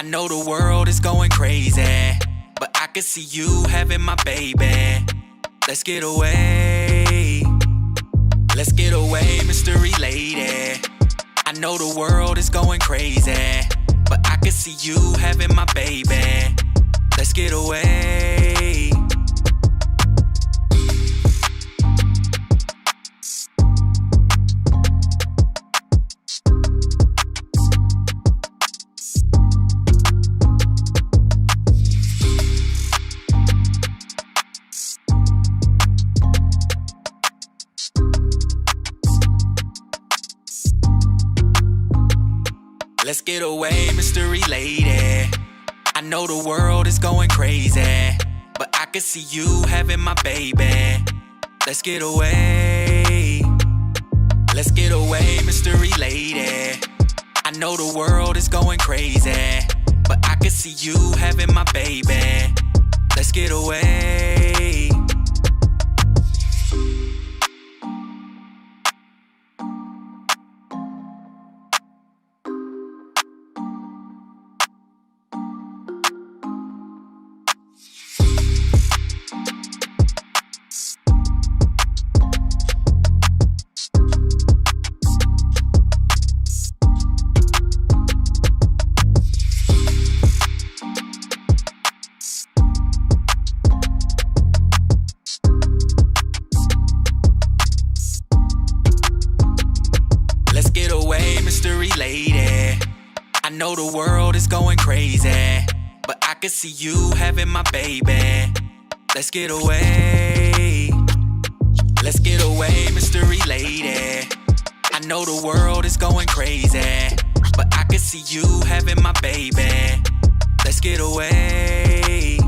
know the world is going crazy, but I can see you having my baby. Let's get away. Let's get away, mystery lady. I know the world is going crazy, but I can see you having my baby. Let's get away. Let's get away, mystery lady. I know the world is going crazy, but I can see you having my baby. Let's get away. Let's get away, mystery lady. I know the world is going crazy, but I can see you having my baby. Let's get away. I know the world is going crazy, but I can see you having my baby. Let's get away. Let's get away, mystery lady. I know the world is going crazy, but I can see you having my baby. Let's get away.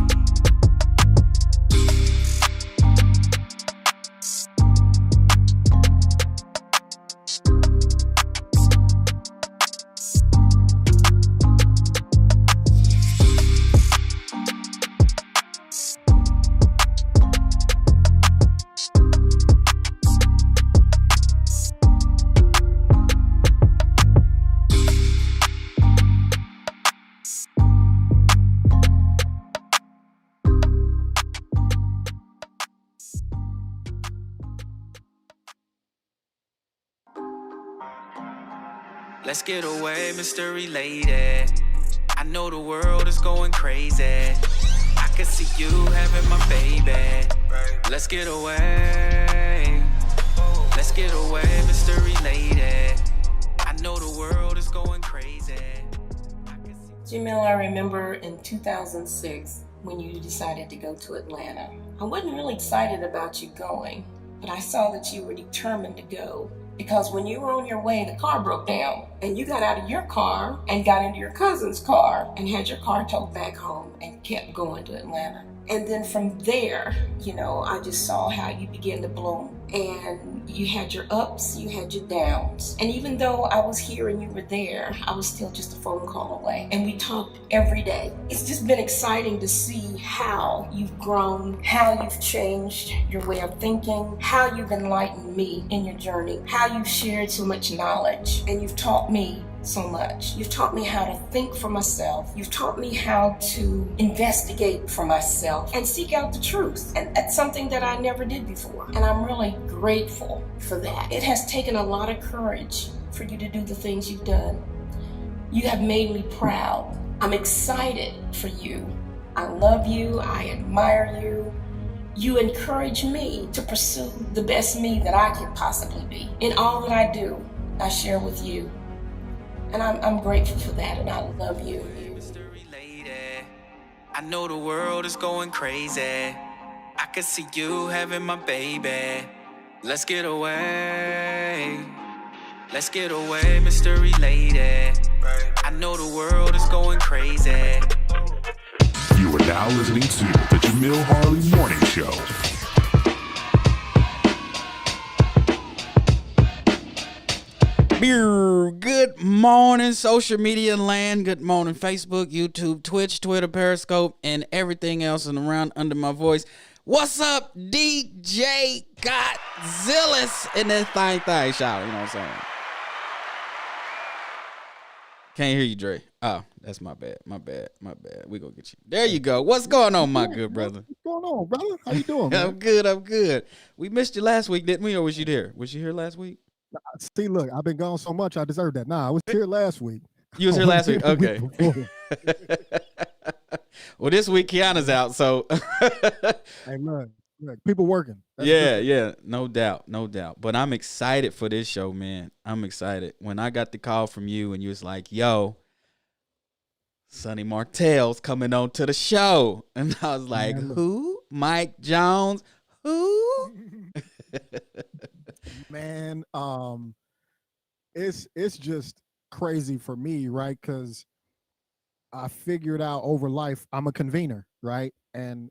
Let's get away, mystery lady. I know the world is going crazy. I can see you having my baby. Let's get away. Let's get away, mystery lady. I know the world is going crazy. Jamille, I remember in 2006 when you decided to go to Atlanta. I wasn't really excited about you going, but I saw that you were determined to go. Because when you were on your way, the car broke down and you got out of your car and got into your cousin's car and had your car towed back home and kept going to Atlanta. And then from there, I just saw how you began to bloom. And you had your ups, you had your downs. And even though I was here and you were there, I was still just a phone call away. And we talked every day. It's just been exciting to see how you've grown, how you've changed your way of thinking, how you've enlightened me in your journey, how you've shared so much knowledge, and you've taught me so much. You've taught me how to think for myself. You've taught me how to investigate for myself and seek out the truth. And that's something that I never did before. And I'm really grateful for that. It has taken a lot of courage for you to do the things you've done. You have made me proud. I'm excited for you. I love you. I admire you. You encourage me to pursue the best me that I could possibly be. In all that I do, I share with you. And I'm grateful for that, and I love you. Mystery lady, I know the world is going crazy. I can see you having my baby. Let's get away. Let's get away, mystery lady. I know the world is going crazy. You are now listening to the Jamille Harley Morning Show. Good morning, social media land. Good morning, Facebook, YouTube, Twitch, Twitter, Periscope, and everything else and around under my voice. What's up, DJ Godzilla's in this thing, shout, you know what I'm saying? Can't hear you, Dre. Oh, that's my bad. My bad. My bad. We gonna get you. There you go. What's going on, my good brother? What's going on, brother? How you doing, man? I'm good. I'm good. We missed you last week, didn't we? Or was you there? Was you here last week? See, look, I've been gone so much, I deserve that. Nah, I was here last week. You was here last week. The Okay. before. Well, this week Kiana's out, so Hey, look, people working. That's yeah, good. yeah, no doubt, no doubt. But I'm excited for this show, man. I'm excited. When I got the call from you and you was like, "Yo, Sonny Martel's coming on to the show," and I was like, Man, look. "Who? Mike Jones? Who?" Man, it's just crazy for me, right? Because I figured out over life, I'm a convener, right? And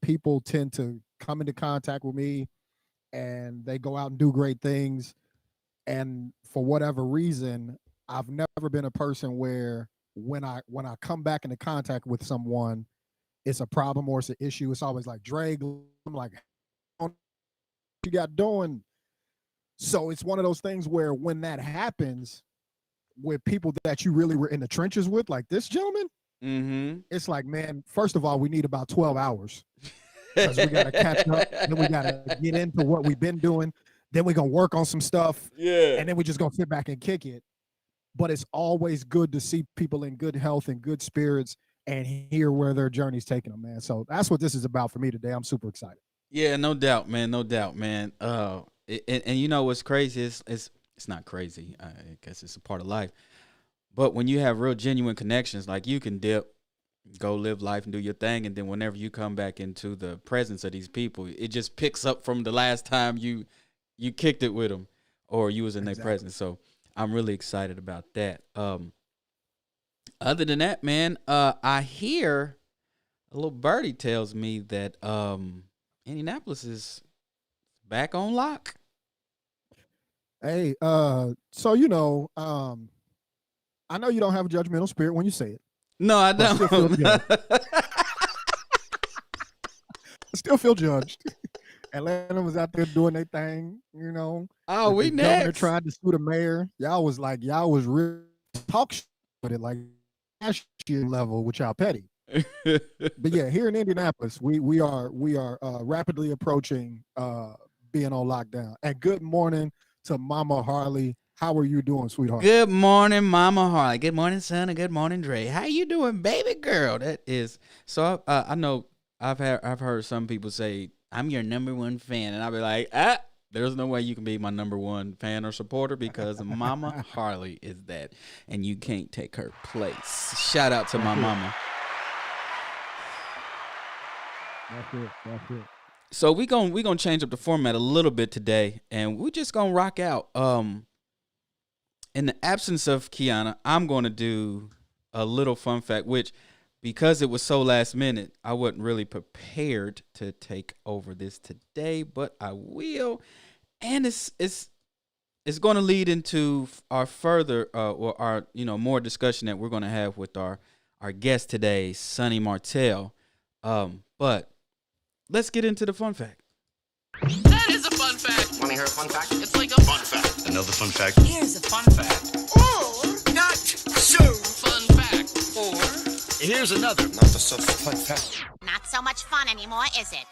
people tend to come into contact with me, and they go out and do great things. And for whatever reason, I've never been a person where when I come back into contact with someone, it's a problem or it's an issue. It's always like, Drake, I'm like, what you got doing? So it's one of those things where when that happens with people that you really were in the trenches with, like this gentleman, Mm-hmm. it's like, man, first of all, we need about 12 hours because we got to catch up. Then we got to get into what we've been doing. Then we're going to work on some stuff. Yeah. And then we just going to sit back and kick it. But it's always good to see people in good health and good spirits and hear where their journey's taking them, man. So that's what this is about for me today. I'm super excited. Yeah, no doubt, man. No doubt, man. And you know what's crazy? It's not crazy. I guess it's a part of life. But when you have real genuine connections, like you can dip, go live life and do your thing, and then whenever you come back into the presence of these people, it just picks up from the last time you kicked it with them or you was in their presence. So I'm really excited about that. Other than that, man, I hear a little birdie tells me that Indianapolis is back on lock. Hey, so I know you don't have a judgmental spirit when you say it. No, I But I still feel don't. judged. I still feel judged. Atlanta was out there doing their thing, Oh, we the governor next. tried to sue the mayor. Y'all was really talk with it like last year level with y'all petty. But yeah, here in Indianapolis, we are rapidly approaching being on lockdown. And good morning to Mama Harley. How are you doing, sweetheart? Good morning, Mama Harley. Good morning, son, and good morning, Dre. How you doing, baby girl? That is so. I know I've heard some people say I'm your number one fan, and I'll be like, there's no way you can be my number one fan or supporter because Mama Harley is that, and you can't take her place. Shout out to my mama. That's it. So we gonna change up the format a little bit today, and we're just gonna rock out. In the absence of Kiana, I'm gonna do a little fun fact, which because it was so last minute, I wasn't really prepared to take over this today, but I will, and it's going to lead into our further or our more discussion that we're going to have with our guest today, Sonny Martel. But let's get into the fun fact. That is a fun fact. Want to hear a fun fact? It's like a fun fact. Another fun fact. Here's a fun fact. Or not so Fun fact. Or here's another not so fun fact. Not so much fun anymore, is it?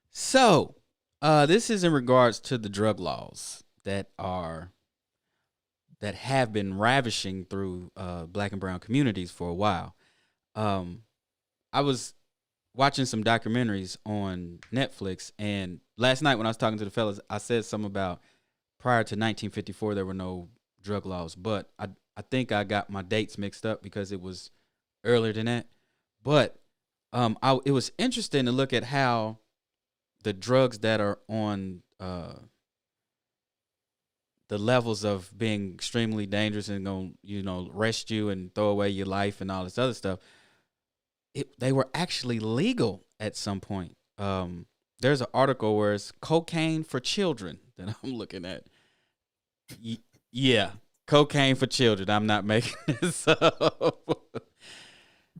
So, this is in regards to the drug laws that have been ravishing through Black and brown communities for a while. I was watching some documentaries on Netflix, and last night when I was talking to the fellas, I said something about prior to 1954 there were no drug laws, but I think I got my dates mixed up because it was earlier than that. But it was interesting to look at how the drugs that are on the levels of being extremely dangerous and going arrest you and throw away your life and all this other stuff, they were actually legal at some point. There's an article where it's cocaine for children that I'm looking at. Yeah, cocaine for children. I'm not making this up.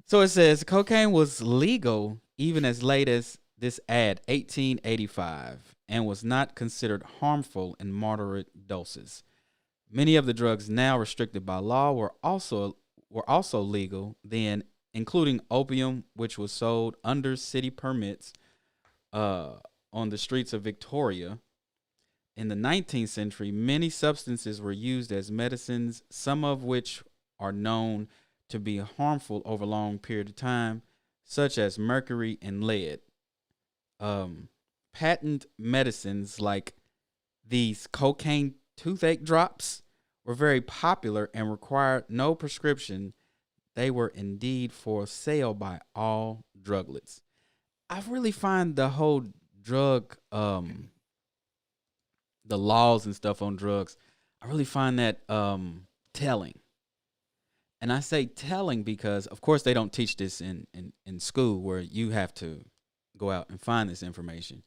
So it says cocaine was legal even as late as this ad, 1885, and was not considered harmful in moderate doses. Many of the drugs now restricted by law were also were also legal then, including opium, which was sold under city permits on the streets of Victoria. In the 19th century, many substances were used as medicines, some of which are known to be harmful over a long period of time, such as mercury and lead. Patent medicines like these cocaine toothache drops were very popular and required no prescription. They were indeed for sale by all druglets. I really find the whole drug, the laws and stuff on drugs, I really find that telling. And I say telling because, of course, they don't teach this in school where you have to go out and find this information.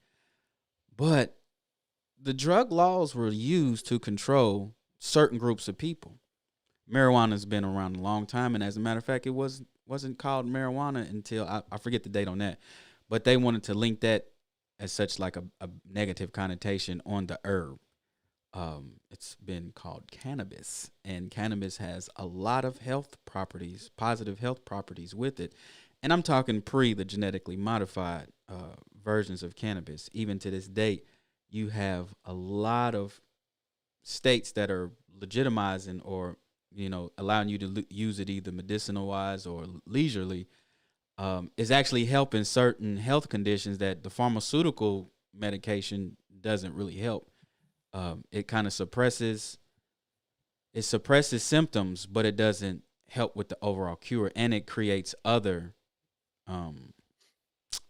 But the drug laws were used to control certain groups of people. Marijuana has been around a long time, and as a matter of fact, it wasn't called marijuana until I forget the date on that. But they wanted to link that as such like a negative connotation on the herb. It's been called cannabis, and cannabis has a lot of health properties, positive health properties with it. And I'm talking the genetically modified versions of cannabis. Even to this date, you have a lot of states that are legitimizing or, allowing you to use it either medicinal wise or leisurely. Is actually helping certain health conditions that the pharmaceutical medication doesn't really help. It kind of suppresses symptoms, but it doesn't help with the overall cure, and it creates other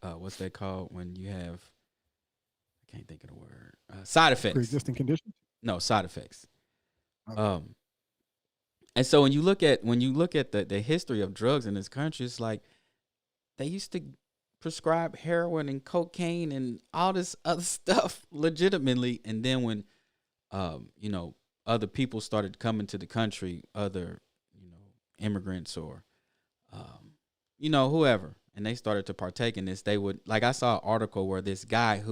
what's that called when you have, I can't think of the word, side effects. Pre-existing conditions? No, side effects. Okay. And so when you look at the history of drugs in this country, it's like they used to prescribe heroin and cocaine and all this other stuff legitimately. And then when, other people started coming to the country, other, immigrants or, whoever, and they started to partake in this, they would, like I saw an article where this guy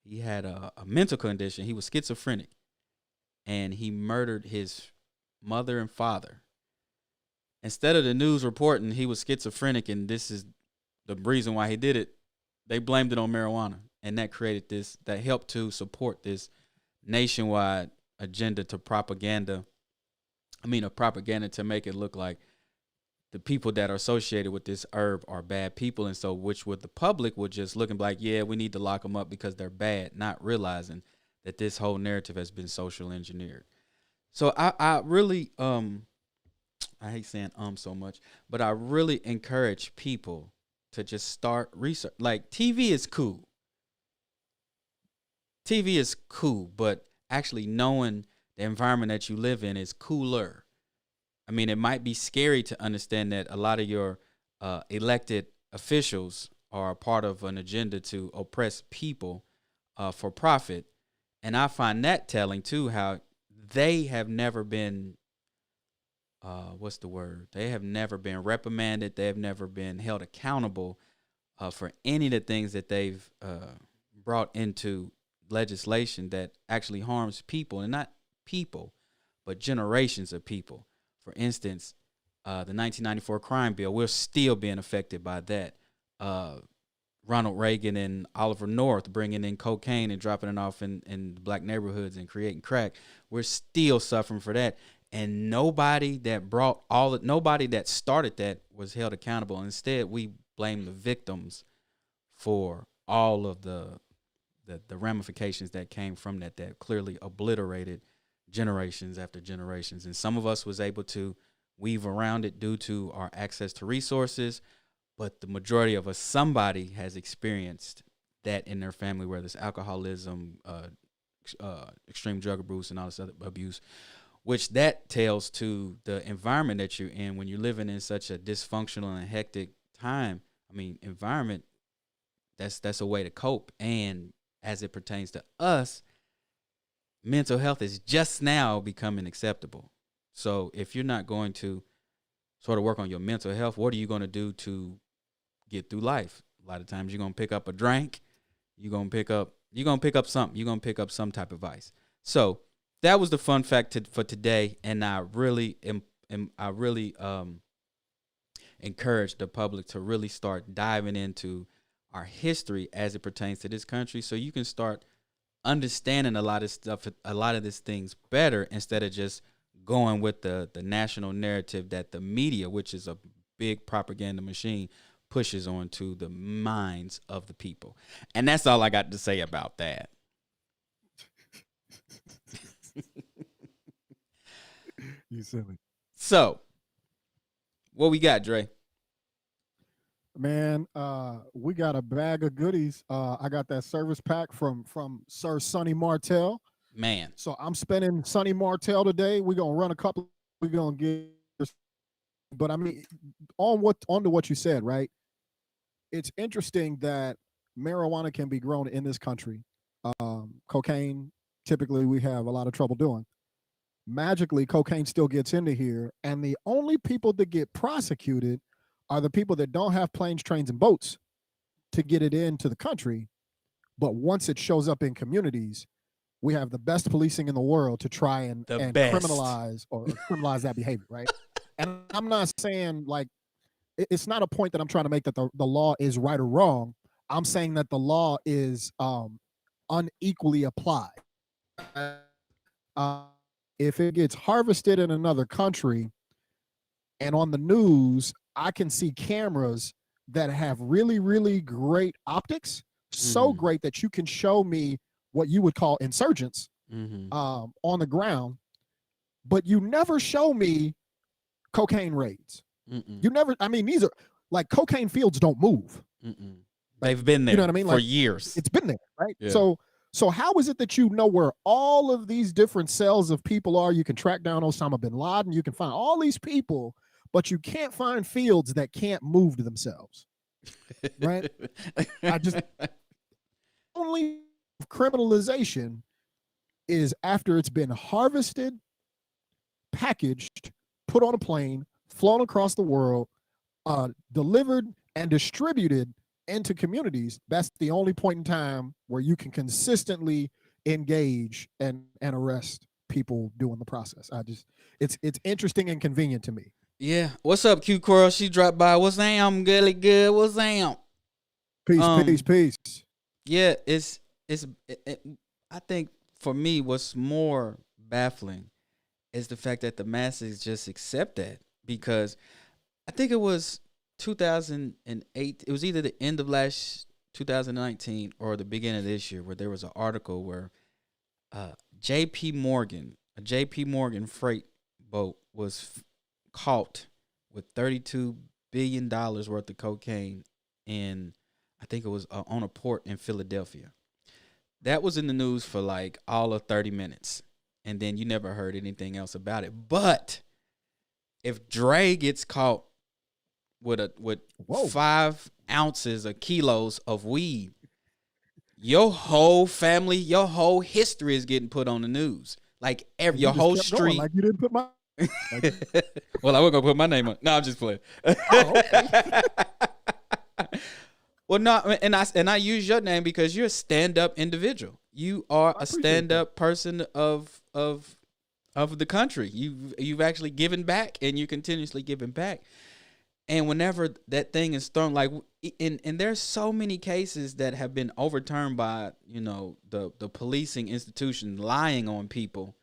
he had a mental condition. He was schizophrenic, and he murdered his mother and father. Instead of the news reporting he was schizophrenic and this is the reason why he did it, they blamed it on marijuana. And that created that helped to support this nationwide agenda to propaganda to make it look like the people that are associated with this herb are bad people. And so the public would just look and be like, yeah, we need to lock them up because they're bad, not realizing that this whole narrative has been social engineered. So I really, I hate saying so much, but I really encourage people to just start research. Like TV is cool. TV is cool, but actually knowing the environment that you live in is cooler. I mean, it might be scary to understand that a lot of your elected officials are a part of an agenda to oppress people for profit. And I find that telling too, how they have never been, They have never been reprimanded. They have never been held accountable for any of the things that they've brought into legislation that actually harms people, and not people, but generations of people. For instance, the 1994 crime bill, we're still being affected by that. Ronald Reagan and Oliver North bringing in cocaine and dropping it off in black neighborhoods and creating crack. We're still suffering for that. And nobody that started that was held accountable. Instead, we blame the victims for all of the ramifications that came from that clearly obliterated generations after generations. And some of us was able to weave around it due to our access to resources, but the majority of us, somebody has experienced that in their family, whether it's alcoholism, extreme drug abuse, and all this other abuse, which that tells to the environment that you're in when you're living in such a dysfunctional and hectic time. I mean, environment, that's a way to cope. And as it pertains to us, mental health is just now becoming acceptable. So if you're not going to sort of work on your mental health, what are you going to do to get through life? A lot of times you're going to pick up a drink. You're going to pick up something. You're going to pick up some type of vice. So that was the fun fact for today. And I really I really encourage the public to really start diving into our history as it pertains to this country, so you can start understanding a lot of stuff, a lot of these things better, instead of just going with the national narrative that the media, which is a big propaganda machine, pushes onto the minds of the people. And that's all I got to say about that. You silly. So, what we got, Dre? Man, we got a bag of goodies. I got that service pack from Sir Sonny Martel. Man. So I'm spending Sonny Martel today. We're gonna run a couple. We're gonna get, but I mean, onto what you said, right? It's interesting that marijuana can be grown in this country. Cocaine, typically, we have a lot of trouble doing. Magically, cocaine still gets into here, and the only people that get prosecuted are the people that don't have planes, trains, and boats to get it into the country. But once it shows up in communities, we have the best policing in the world to try and criminalize that behavior, right? And I'm not saying like it's not a point that I'm trying to make that the law is right or wrong. I'm saying that the law is unequally applied. If it gets harvested in another country and on the news, I can see cameras that have really, really great optics, so great that you can show me what you would call insurgents on the ground, but you never show me cocaine raids. You never, I mean, these are like cocaine fields don't move. They've been there, you know what I mean? For like, years. It's been there, right? Yeah. So how is it that you know where all of these different cells of people are? You can track down Osama bin Laden, you can find all these people, but you can't find fields that can't move themselves, right? I just only criminalization is after it's been harvested, packaged, put on a plane, flown across the world, delivered and distributed into communities. That's the only point in time where you can consistently engage and arrest people doing the process. It's interesting and convenient to me. Yeah. What's up, Q Coral? She dropped by. What's am? Gully good. What's am? Peace. Yeah, I think for me, what's more baffling is the fact that the masses just accept that, because I think it was 2008. It was either the end of 2019 or the beginning of this year, where there was an article where a JP Morgan freight boat was caught with $32 billion worth of cocaine in, I think it was on a port in Philadelphia. That was in the news for like all of 30 minutes. And then you never heard anything else about it. But if Dre gets caught with 5 ounces or kilos of weed, your whole family, your whole history is getting put on the news. Like your whole street. Like you didn't put my. Well, I was gonna put my name on. No, I'm just playing. Oh, okay. Well, no, and I use your name because you're a stand-up individual. You are a stand-up person of the country. You've actually given back, and you're continuously giving back. And whenever that thing is thrown, like, and there's so many cases that have been overturned by, the policing institution lying on people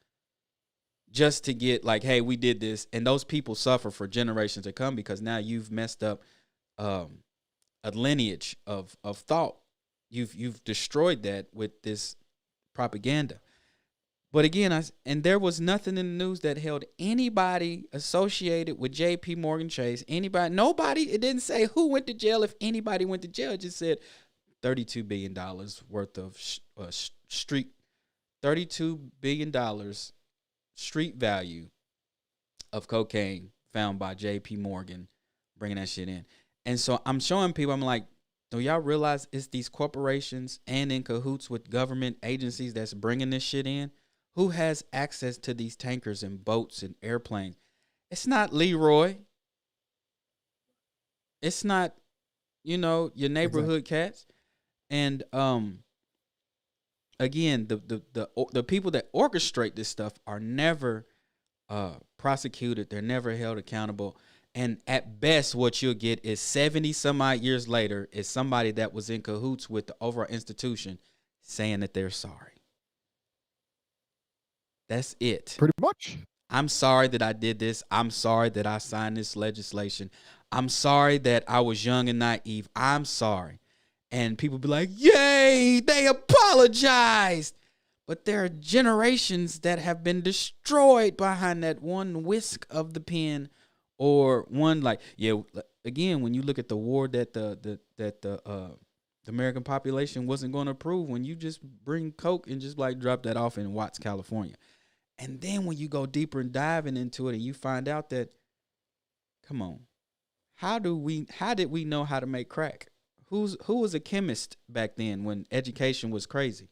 just to get like, hey, we did this, and those people suffer for generations to come because now you've messed up a lineage of thought. You've destroyed that with this propaganda. But again, there was nothing in the news that held anybody associated with J.P. Morgan Chase. Nobody. It didn't say who went to jail. If anybody went to jail, it just said $32 billion worth of $32 billion street value of cocaine found by J.P. Morgan, bringing that shit in. And so I'm showing people, I'm like, do y'all realize it's these corporations and in cahoots with government agencies that's bringing this shit in? Who has access to these tankers and boats and airplanes? It's not Leroy. It's not, your neighborhood cats. And again, the people that orchestrate this stuff are never prosecuted. They're never held accountable. And at best, what you'll get is 70 some odd years later is somebody that was in cahoots with the overall institution saying that they're sorry. That's it. Pretty much. I'm sorry that I did this. I'm sorry that I signed this legislation. I'm sorry that I was young and naive. I'm sorry. And people be like, yay, they apologized. But there are generations that have been destroyed behind that one whisk of the pen, or one, like, yeah, again, when you look at the war that the American population wasn't going to approve, when you just bring Coke and just like drop that off in Watts, California. And then when you go deeper and diving into it and you find out that, come on, how did we know how to make crack? Who was a chemist back then when education was crazy?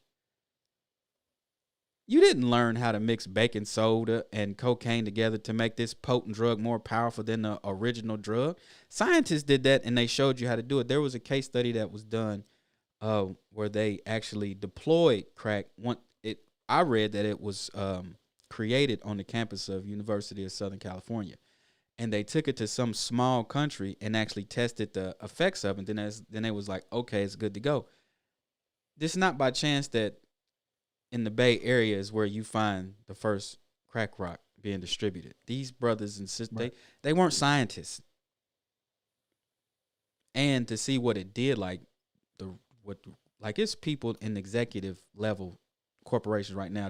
You didn't learn how to mix baking soda and cocaine together to make this potent drug more powerful than the original drug. Scientists did that, and they showed you how to do it. There was a case study that was done where they actually deployed crack. I read that it was created on the campus of University of Southern California, and they took it to some small country and actually tested the effects of it. Then it was like, okay, it's good to go. This is not by chance that in the Bay Area is where you find the first crack rock being distributed. These brothers and sisters, right, they weren't scientists. And to see what it did, it's people in executive level corporations right now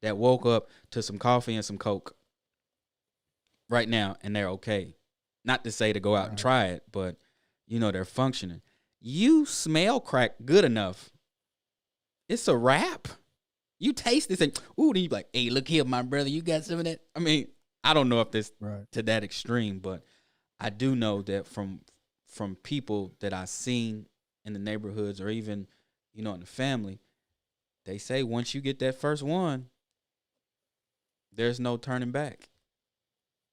that woke up to some coffee and some Coke right now, and they're okay. Not to say to go out and try it, but they're functioning. You smell crack good enough, it's a wrap. You taste this and then you be like, hey, look here, my brother, you got some of that? I mean, I don't know if this to that extreme, but I do know that from people that I've seen in the neighborhoods or even, in the family, they say once you get that first one, there's no turning back.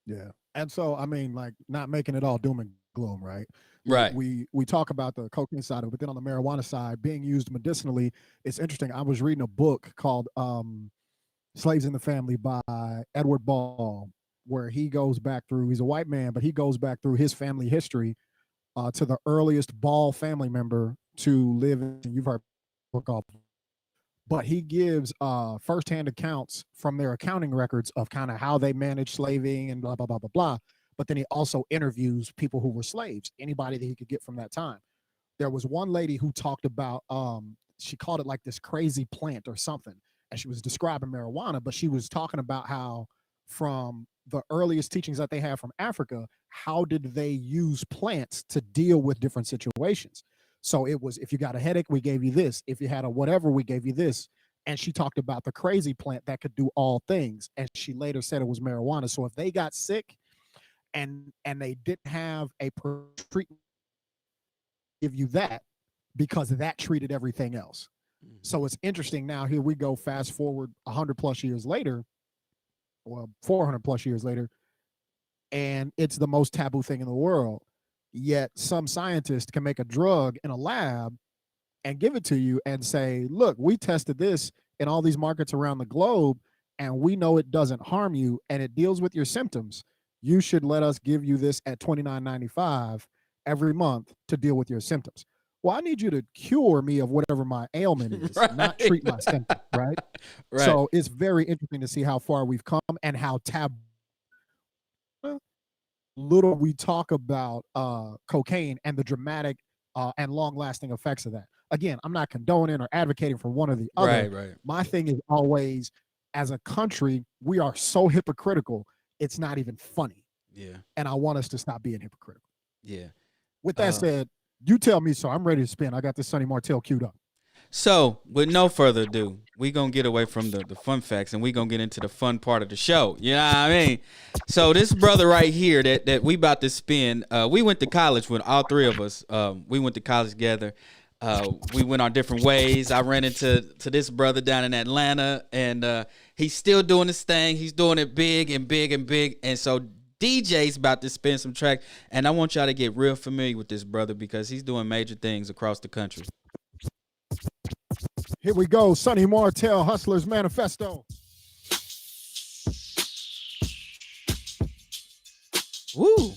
Yeah. And so, I mean, like, not making it all doom and gloom, right? Right. We talk about the cocaine side of it, but then on the marijuana side, being used medicinally, it's interesting. I was reading a book called Slaves in the Family by Edward Ball, where he goes back through, he's a white man, but he goes back through his family history to the earliest Ball family member to live in, you've heard the book called, but he gives firsthand accounts from their accounting records of kind of how they managed slaving and blah, blah, blah, blah, blah. But then he also interviews people who were slaves, anybody that he could get from that time. There was one lady who talked about, she called it like this crazy plant or something, and she was describing marijuana, but she was talking about how from the earliest teachings that they have from Africa, how did they use plants to deal with different situations? So it was, if you got a headache, we gave you this. If you had a whatever, we gave you this. And she talked about the crazy plant that could do all things. And she later said it was marijuana. So if they got sick and they didn't have a treatment, give you that, because that treated everything else. Mm-hmm. So it's interesting now, here we go, fast forward 100 plus years later, well, 400 plus years later, and it's the most taboo thing in the world. Yet some scientist can make a drug in a lab and give it to you and say, look, we tested this in all these markets around the globe, and we know it doesn't harm you and it deals with your symptoms. You should let us give you this at $29.95 every month to deal with your symptoms. Well, I need you to cure me of whatever my ailment is, not treat my symptom, right? So it's very interesting to see how far we've come and how taboo little we talk about cocaine and the dramatic and long-lasting effects of that. Again, I'm not condoning or advocating for one or the other. Right. My thing is always, as a country, we are so hypocritical, it's not even funny. Yeah. And I want us to stop being hypocritical. Yeah. With that said, you tell me so. I'm ready to spin. I got this Sonny Martel queued up. So, with no further ado, we're going to get away from the fun facts and we're going to get into the fun part of the show. You know what I mean? So, this brother right here that we about to spin, we went to college with all three of us. We went to college together. We went our different ways. I ran into this brother down in Atlanta, and he's still doing this thing. He's doing it big and big and big. And so, DJ's about to spin some tracks, and I want y'all to get real familiar with this brother because he's doing major things across the country. Here we go. Sonny Martel, Hustler's Manifesto. Woo.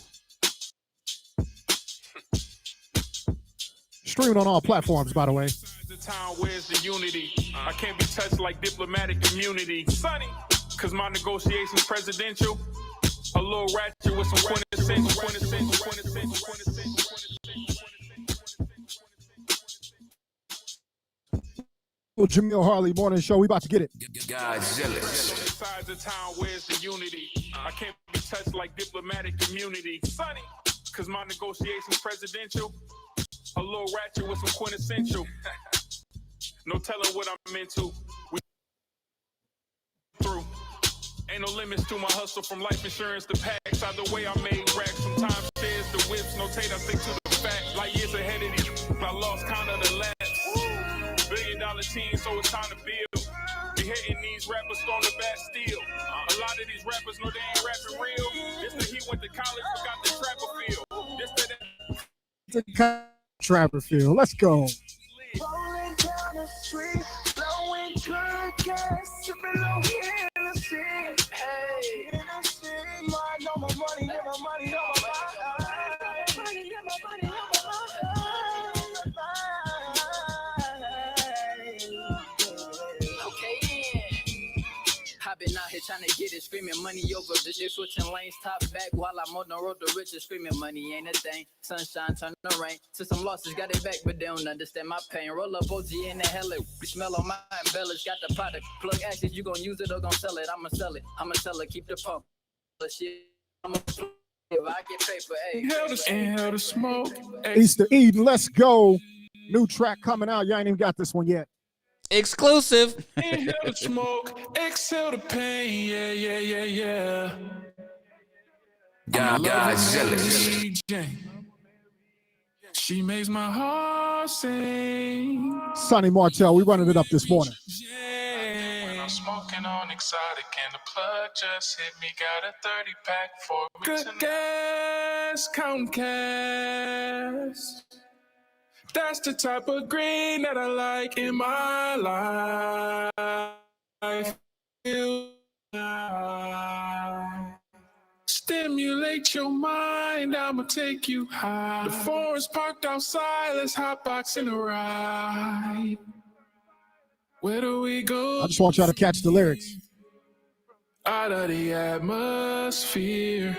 Streaming on all platforms, by the way. The town, where's the unity? I can't be touched like diplomatic immunity. Sonny, cause my negotiations presidential. A little ratchet with some quintessential. Jamille Harley morning show. We about to get it. Godzilla. Inside the town, where's the unity? I can't be touched like diplomatic immunity. Sonny, cause my negotiations presidential. A little ratchet with some quintessential. No telling what I'm into. We through. Ain't no limits to my hustle from life insurance to packs. Either way, I made racks. Sometimes shares the whips. No tate, I stick to the fact. Like years ahead of these. I lost count of the laps. $1 billion team, so it's time to build. Be hitting these rappers on the Bastille. A lot of these rappers know they ain't rapping real. This that he went to college, forgot the trapper feel. This that Trapper field. Let's go. Rolling down the street, blowing good gas, sipping on Hennessy. Hey, Hennessy. I know my money, get my money on my mind. Money, get my money on my I've been out here trying to get it, screaming money over bitches, switching lanes, top back while I'm on the road to riches, screaming money ain't a thing. Sunshine turn to rain. To some losses, got it back, but they don't understand my pain. Roll up OG in the hell, we smell on my embellish, got the product. Plug ashes, you gon' use it or gon' sell it. I'ma sell it, keep the pump. Shit, I'ma play if I get paper, Inhale the smoke. Easter Eden, let's go. New track coming out. Y'all ain't even got this one yet. Exclusive. Inhale the smoke, exhale the pain, yeah. Godzilla. She makes my heart sing. Sonny Martel, we running it up this morning. When I'm smoking on exotic and the plug just hit me, got a 30-pack for me. Good gas, counting cash. That's the type of green that I like in my life. Stimulate your mind, I'ma take you high. The forest parked outside, let's hotbox in a ride. Where do we go? I just want y'all to catch the lyrics. Out of the atmosphere.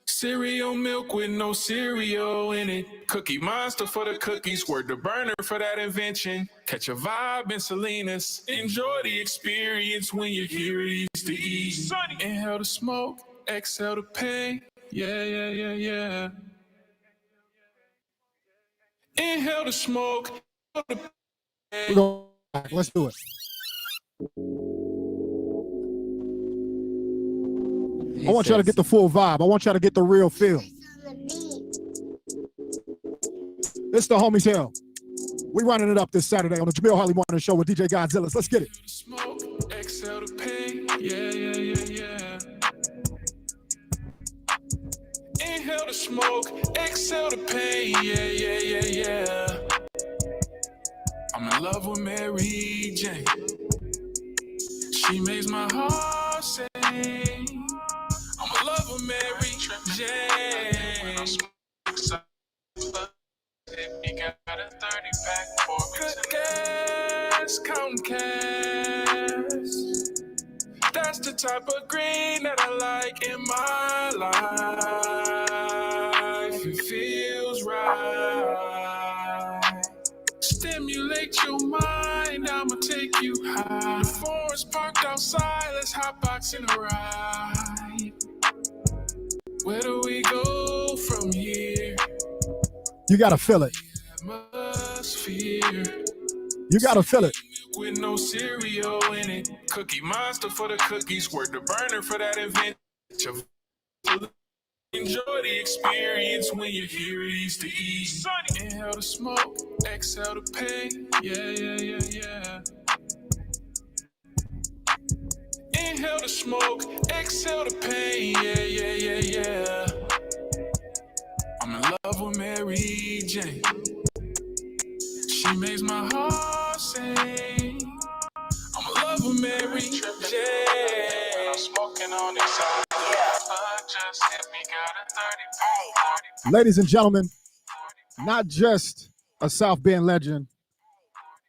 Cereal milk with no cereal in it. Cookie Monster for the cookies. Word the burner for that invention. Catch a vibe in Salinas. Enjoy the experience when you hear these to eat. Sonny. Inhale the smoke, exhale the pain. Yeah. Inhale the smoke. We're going back. Let's do it. I want y'all to get the full vibe. I want y'all to get the real feel. It's the homies Hill. We running it up this Saturday on the Jamille Harley Morning Show with DJ Godzilla. Let's get it. Smoke, exhale the pain. Yeah. Inhale the smoke, exhale the pain. Yeah. I'm in love with Mary Jane. She makes my heart sing. I'm in love with Mary Jane. We got a 30-pack for good gas, counting cash. That's the type of green that I like in my life. It feels right. Stimulate your mind, I'ma take you high. The forest parked outside, let's hotbox in a ride. Where do we go from here? You gotta feel it. Atmosphere. You gotta feel it. With no cereal in it. Cookie Monster for the cookies. Word the burner for that invention. Enjoy the experience when you hear these to eat. Sonny. Inhale the smoke, exhale the pain. Yeah. Inhale the smoke, exhale the pain. Yeah. I'm in love with Mary Jane. She makes my heart sing. I'm in love with Mary Jane. I'm smoking on exotic. I just hit me, got a Ladies and gentlemen, not just a South Bend legend,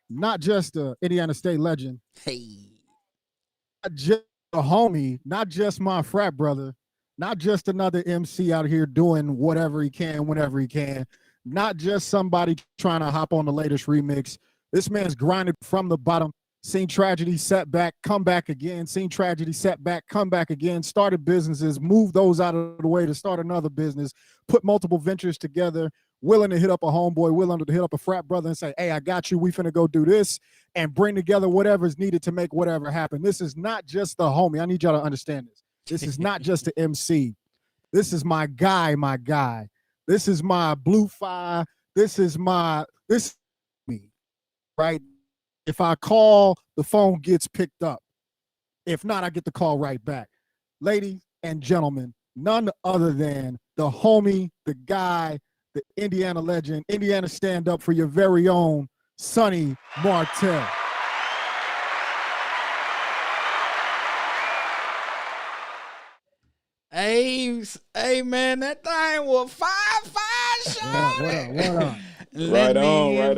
not just a Indiana State legend, not just a homie, not just my frat brother, not just another MC out here doing whatever he can, whenever he can, not just somebody trying to hop on the latest remix. This man's grinded from the bottom, seen tragedy, setback, come back again, seen tragedy, setback, come back again, started businesses, moved those out of the way to start another business, put multiple ventures together, willing to hit up a homeboy, willing to hit up a frat brother and say, hey, I got you, we finna go do this, and bring together whatever's needed to make whatever happen. This is not just the homie. I need y'all to understand this. This is not just the MC. This is my guy, my guy. This is my blue fire. This is me, right? If I call, the phone gets picked up. If not, I get the call right back. Ladies and gentlemen, none other than the homie, the guy, the Indiana legend, Indiana stand-up for your very own Sonny Martel. Hey, man, that thing was fire, shot. What up? Right on.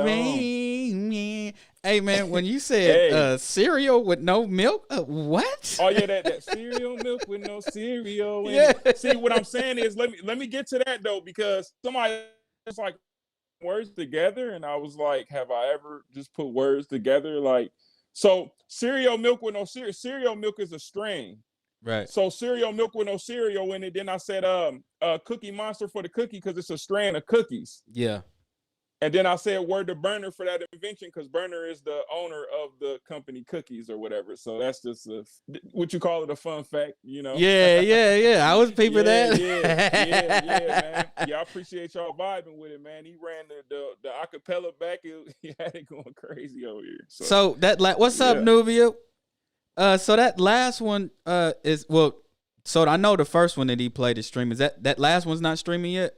Hey, man, when you said cereal with no milk, what? Oh yeah, that cereal milk with no cereal. Yeah. See, what I'm saying is, let me get to that though, because somebody was like words together, and I was like, have I ever just put words together? Like, so cereal milk with no cereal. Cereal milk is a strain. Right. So cereal milk with no cereal in it. Then I said Cookie Monster for the cookie because it's a strand of cookies. Yeah. And then I said word to Burner for that invention because Burner is the owner of the company Cookies or whatever. So that's just what you call it, a fun fact, you know? Yeah. I was peeping that. Yeah, man. Yeah, I appreciate y'all vibing with it, man. He ran the acapella back. He had it going crazy over here. So that what's up, Nubia? So that last one is so I know the first one that he played is streaming. Is that last one's not streaming yet?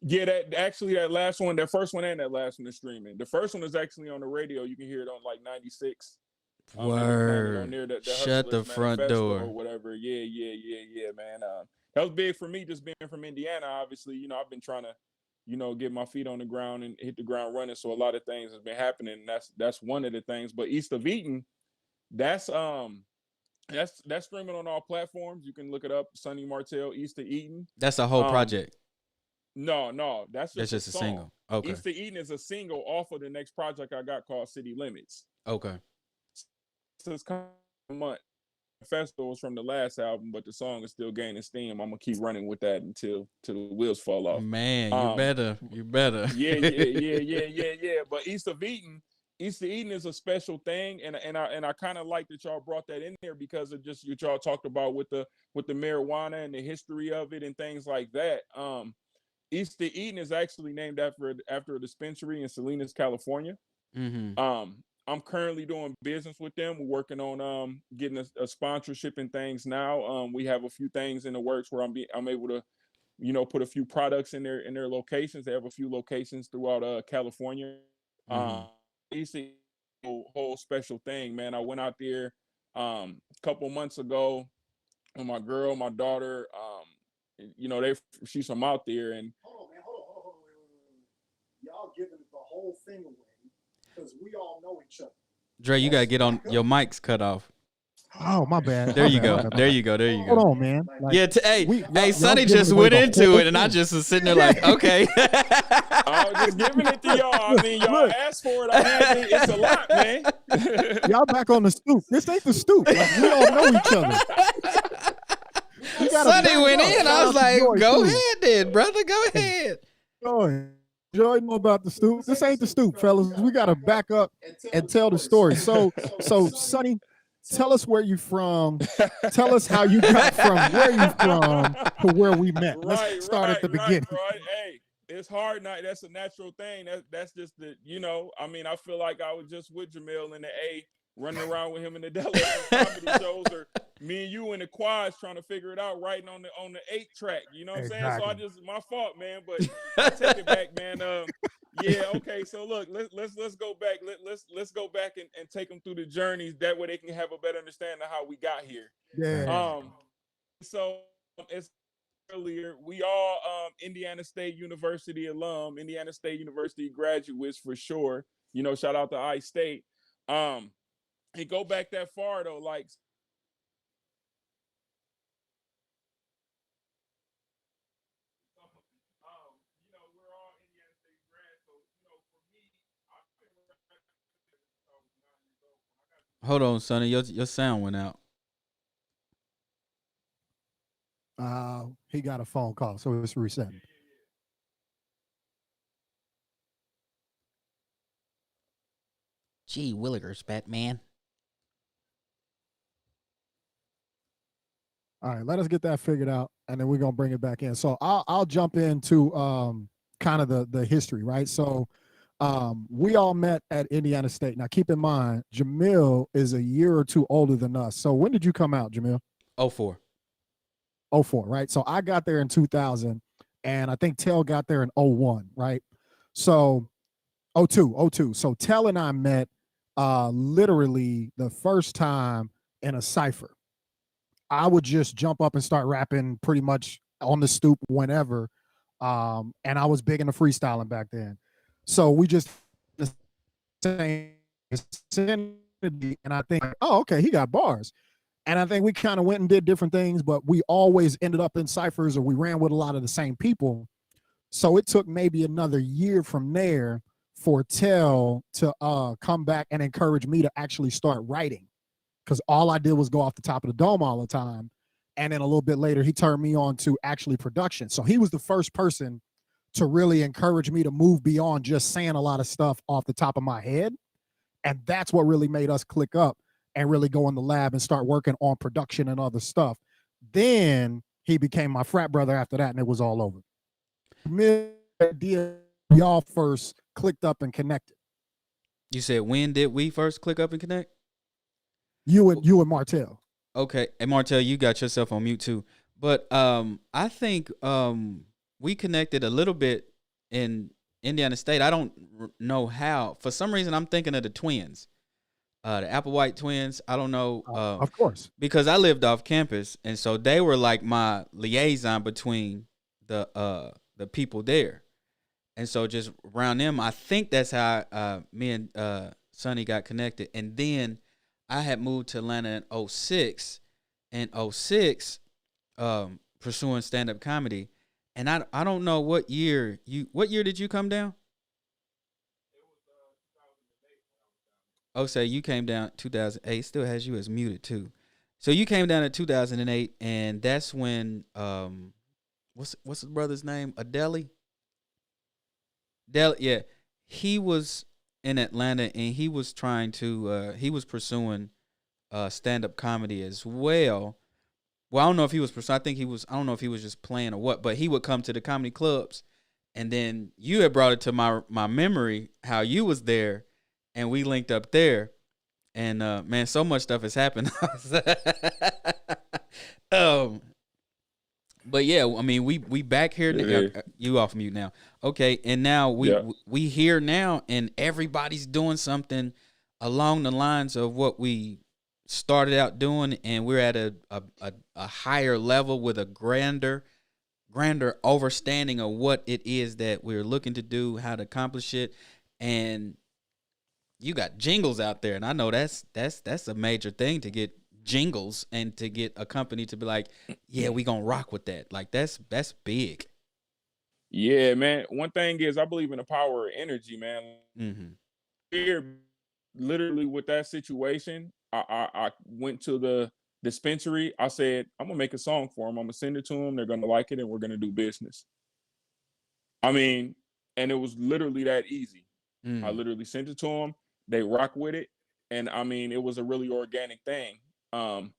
Yeah, that last one, that first one and that last one is streaming. The first one is actually on the radio. You can hear it on like 96. Word. On there, the Shut the front door. Or whatever. Yeah, man. That was big for me, just being from Indiana. Obviously, you know, I've been trying to, get my feet on the ground and hit the ground running. So a lot of things has been happening. And that's one of the things. But East of Eden, that's streaming on all platforms. You can look it up. Sonny Martel, East of Eden. That's a whole project. No, that's just a single. Okay. East of Eden is a single off of the next project I got called City Limits. Okay. So it's kind of a month. The festival was from the last album, but the song is still gaining steam. I'm gonna keep running with that until the wheels fall off. Man, you better. Yeah. But East of Eden is a special thing, and I kind of like that y'all brought that in there because of just what y'all talked about with the marijuana and the history of it and things like that. East of Eden is actually named after a dispensary in Salinas, California. Mm-hmm. I'm currently doing business with them. We're working on getting a sponsorship and things now. We have a few things in the works where I'm able to, put a few products in their locations. They have a few locations throughout California. Mm-hmm. East of Eden, whole special thing, man. I went out there a couple months ago with my girl, my daughter. She's from out there, and hold on. Y'all giving the whole thing away because we all know each other. Dre, you gotta get on your mic's cut off. Oh, my bad. There you go. There you go. Hold on, man. Hey, Sonny just went into it, and I just was sitting there like, okay. I was just giving it to y'all. I mean, y'all asked for it. It's a lot, man. Y'all back on the stoop. This ain't the stoop. Like, we all know each other. Sonny went in. I was like, go ahead then, brother. Go ahead. Go ahead. Joy know about the stoop. This ain't the stoop, fellas. We got to back up and tell the story. So Sonny, tell us where you from. Tell us how you got from where you from to where we met. Let's start at the beginning. Right. Hey, it's hard night. That's a natural thing. That's just I feel like I was just with Jamille in the A, running around with him in the Delaware comedy shows, or me and you in the quads trying to figure it out, writing on the 8-track. You know what I'm saying? So my fault, man. But I take it back, man. Okay. So look, let's go back. Let's go back and take them through the journeys. That way they can have a better understanding of how we got here. Yeah. So it's earlier, we all Indiana State University alum, Indiana State University graduates for sure. You know, shout out to I-State. And go back that far though, like you know, we're all Indiana State grads, so you know, for me, I've been rapping since I was 9 years old. Hold on, Sonny. Your sound went out. He got a phone call, so it's resetting. Gee willikers, Batman. All right, let us get that figured out, and then we're gonna bring it back in. So I'll jump into kind of the history, right? So we all met at Indiana State. Now keep in mind, Jamille is a year or two older than us. So when did you come out, Jamille? 04. 04, right? So I got there in 2000, and I think Tell got there in 01, right? So 02. So Tell and I met literally the first time in a cipher. I would just jump up and start rapping pretty much on the stoop whenever. And I was big into freestyling back then. So we just the same vicinity, and I think, oh, okay, he got bars. And I think we kind of went and did different things, but we always ended up in ciphers, or we ran with a lot of the same people. So it took maybe another year from there for Tell to come back and encourage me to actually start writing, because all I did was go off the top of the dome all the time. And then a little bit later, he turned me on to actually production. So he was the first person to really encourage me to move beyond just saying a lot of stuff off the top of my head. And that's what really made us click up and really go in the lab and start working on production and other stuff. Then he became my frat brother after that, and it was all over. Idea y'all first clicked up and connected. You said, when did we first click up and connect? You and Martel. Okay, and Martel, you got yourself on mute too. But I think we connected a little bit in Indiana State. I don't know how. For some reason, I'm thinking of the twins, the Applewhite twins. I don't know. Of course. Because I lived off campus, and so they were like my liaison between the people there. And so just around them, I think that's how me and Sonny got connected. And then I had moved to Atlanta in 06, and 06, pursuing stand-up comedy. And I don't know what year did you come down? Oh, say you came down 2008. Still has you as muted too. So you came down in 2008, and that's when what's his brother's name? Adeli? Yeah. He was in Atlanta, and he was trying to he was pursuing stand-up comedy as well. Well, I don't know if he was pursuing. I don't know if he was just playing or what, but he would come to the comedy clubs, and then you had brought it to my memory how you was there, and we linked up there, and man, so much stuff has happened. But yeah, I mean, we back here. Yeah. You off mute now? Okay, and now we here now, and everybody's doing something along the lines of what we started out doing, and we're at a higher level with a grander understanding of what it is that we're looking to do, how to accomplish it. And you got Jingles out there, and I know that's a major thing, to get Jingles and to get a company to be like, yeah, we gonna rock with that. Like that's big. Yeah, man. One thing is, I believe in the power of energy, man. Mm-hmm. Here, literally with that situation, I went to the dispensary. I said, I'm gonna make a song for them. I'm gonna send it to them. They're gonna like it, and we're gonna do business. I mean, and it was literally that easy. I literally sent it to them. They rock with it, and I mean, it was a really organic thing. And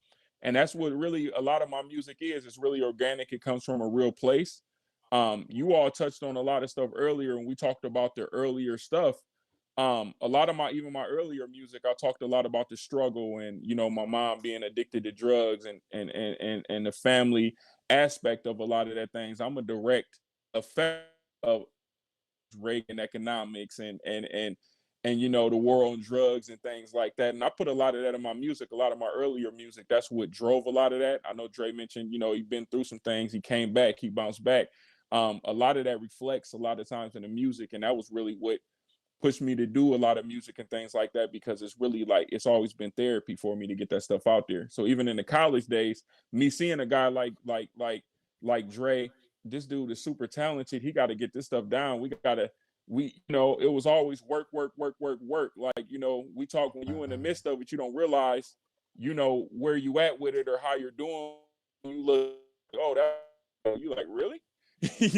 that's what really a lot of my music is. It's really organic. It comes from a real place. You all touched on a lot of stuff earlier, and we talked about the earlier stuff. A lot of my earlier music, I talked a lot about the struggle, and you know, my mom being addicted to drugs, and the family aspect of a lot of that things. I'm a direct effect of Reagan economics and and the war on drugs and things like that. And I put a lot of that in my music, a lot of my earlier music. That's what drove a lot of that. I know Dre mentioned, he'd been through some things. He came back, he bounced back. A lot of that reflects a lot of times in the music, and that was really what pushed me to do a lot of music and things like that, because it's really like it's always been therapy for me to get that stuff out there. So even in the college days, me seeing a guy like Dre, this dude is super talented. He got to get this stuff down. It was always work, work, work, work, work. Like, we talk when you in the midst of it, you don't realize, where you at with it or how you're doing. You look, oh, that you like, really? We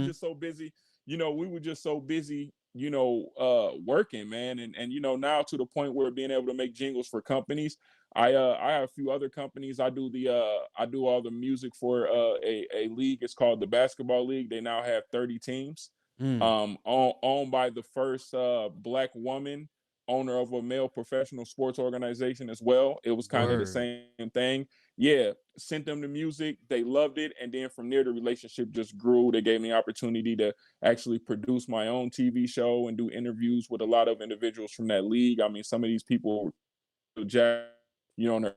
just so busy, we were just so busy, working, man. And now to the point where being able to make jingles for companies. I have a few other companies. I do all the music for a league. It's called the Basketball League. They now have 30 teams. Owned by the first Black woman owner of a male professional sports organization as well. It was kind of the same thing. Yeah, sent them the music. They loved it. And then from there, the relationship just grew. They gave me opportunity to actually produce my own TV show and do interviews with a lot of individuals from that league. I mean, some of these people, on their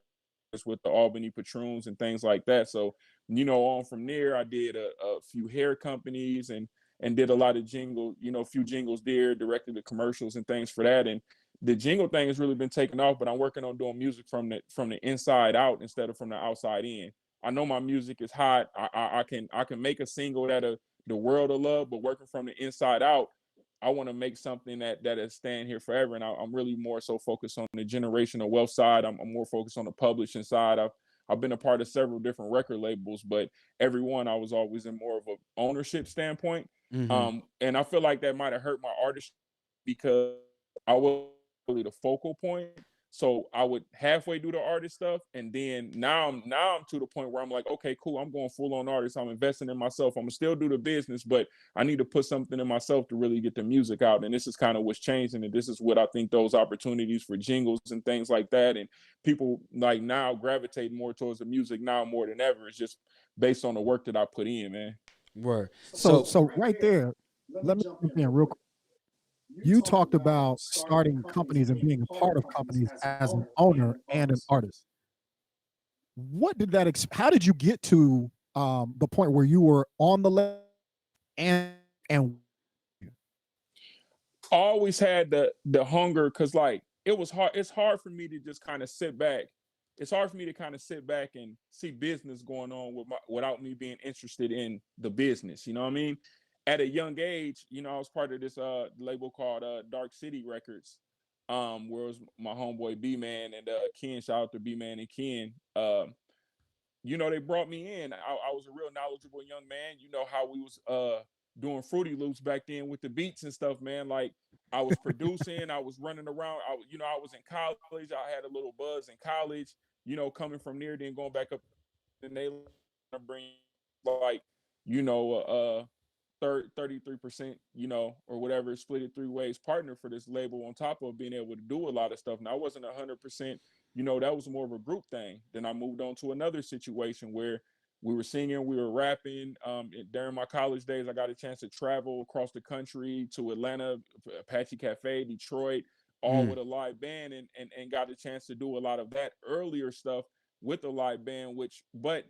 with the Albany Patroons and things like that. So, on from there, I did a few hair companies and did a lot of a few jingles there, directed the commercials and things for that. And the jingle thing has really been taken off, but I'm working on doing music from the inside out instead of from the outside in. I know my music is hot. I can make a single that the world will love, but working from the inside out, I want to make something that is staying here forever. And I'm really more so focused on the generational wealth side. I'm more focused on the publishing side. I've been a part of several different record labels, but every one I was always in more of an ownership standpoint. And I feel like that might have hurt my artist because I was really the focal point. So I would halfway do the artist stuff, and then now I'm to the point where I'm like, okay, cool, I'm going full on artist. I'm investing in myself. I'm gonna still do the business, but I need to put something in myself to really get the music out. And this is kind of what's changing, and this is what I think those opportunities for jingles and things like that, and people like now gravitate more towards the music now more than ever. It's just based on the work that I put in, man. Word. So right there, let me jump in real quick. You talked about starting companies and being a part of companies as an owner and an artist. What did that? How did you get to the point where you were on the left and I always had the hunger, because like it was hard. It's hard for me to just kind of sit back. It's hard for me to kind of sit back and see business going on without me being interested in the business. You know what I mean? At a young age, I was part of this label called Dark City Records, where it was my homeboy B-Man and Ken. Shout out to B-Man and Ken. They brought me in. I was a real knowledgeable young man. You know how we was doing Fruity Loops back then with the beats and stuff, man. Like I was producing, I was running around. I was in college. I had a little buzz in college. Coming from there, then going back up, and they bring like 33%, or whatever, split it three ways partner for this label on top of being able to do a lot of stuff. Now I wasn't 100%, that was more of a group thing. Then I moved on to another situation where we were singing, we were rapping. During my college days, I got a chance to travel across the country to Atlanta, Apache Cafe, Detroit, all with a live band, and got a chance to do a lot of that earlier stuff with a live band, but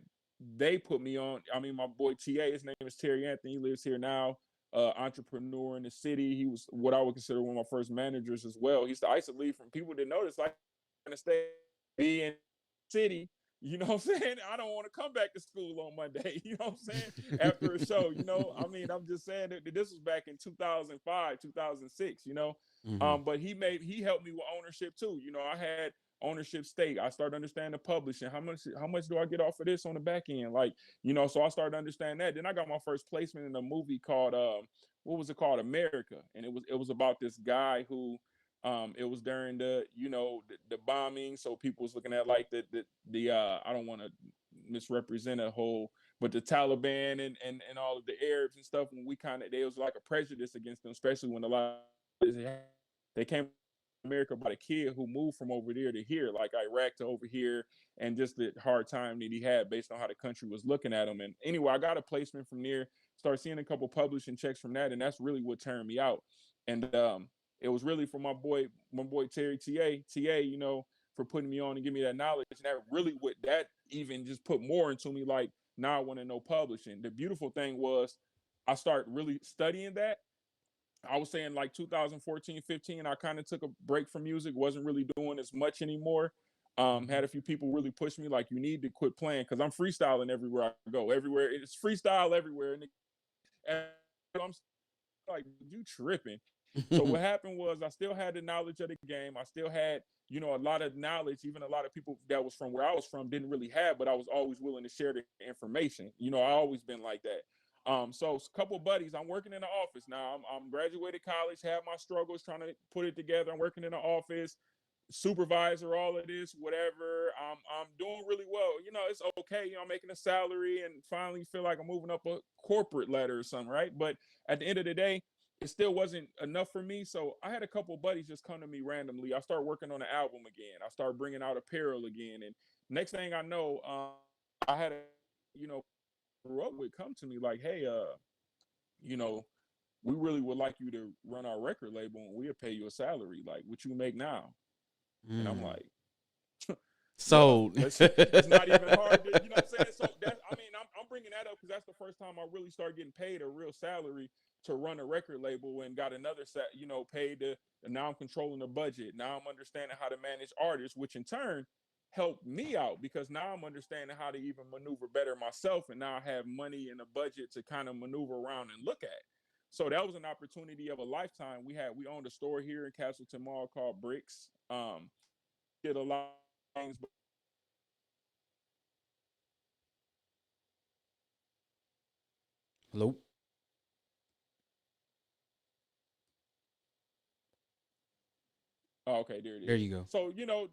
they put me on. I mean, my boy TA, his name is Terry Anthony. He lives here now. Entrepreneur in the city. He was what I would consider one of my first managers as well. I used to leave from people didn't notice. Like, I'm gonna be in the city. You know what I'm saying? I don't want to come back to school on Monday. You know what I'm saying? After a show, I mean, I'm just saying that this was back in 2005, 2006. But he helped me with ownership too. I had ownership stake. I started understanding the publishing. How much do I get off of this on the back end? Like, so I started understanding that. Then I got my first placement in a movie called what was it called? America. And it was about this guy who it was during the bombing. So people was looking at like the I don't want to misrepresent a whole, but the Taliban and all of the Arabs and stuff, when there was like a prejudice against them, especially when a lot of they came America by a kid who moved from over there to here, like Iraq to over here, and just the hard time that he had based on how the country was looking at him. And anyway, I got a placement from there, started seeing a couple publishing checks from that, and that's really what turned me out. And it was really for my boy Terry TA, you know, for putting me on and giving me that knowledge. And that really what that even just put more into me. Like now I want to know publishing. The beautiful thing was I started really studying that. I was saying like 2014, 15, I kind of took a break from music, wasn't really doing as much anymore. Had a few people really push me like you need to quit playing because I'm freestyling everywhere I go. Everywhere it's freestyle everywhere, and I'm like, you tripping. So what happened was I still had the knowledge of the game. I still had, you know, a lot of knowledge, even a lot of people that was from where I was from didn't really have, but I was always willing to share the information. You know, I always been like that. So a couple of buddies, I'm working in the office now. I'm graduated college, have my struggles trying to put it together. I'm working in the office, supervisor, all of this, whatever. I'm doing really well. You know, it's okay. You know, I'm making a salary and finally feel like I'm moving up a corporate ladder or something, right? But at the end of the day, it still wasn't enough for me. So I had a couple of buddies just come to me randomly. I started working on the album again. I started bringing out apparel again. And next thing I know, I had a, you know, grew up with come to me like, hey, you know, we really would like you to run our record label and we'll pay you a salary. Like what you make now. And I'm like, so it's not even hard to, you know what I'm saying? So that's, I mean, I'm bringing that up because that's the first time I really started getting paid a real salary to run a record label and got another you know, paid to, and now I'm controlling the budget. Now I'm understanding how to manage artists, which in turn helped me out because now I'm understanding how to even maneuver better myself. And now I have money and a budget to kind of maneuver around and look at. So that was an opportunity of a lifetime. We owned a store here in Castleton Mall called Bricks. Did a lot of things. Hello. Oh, okay, there it is. There you go. So, you know,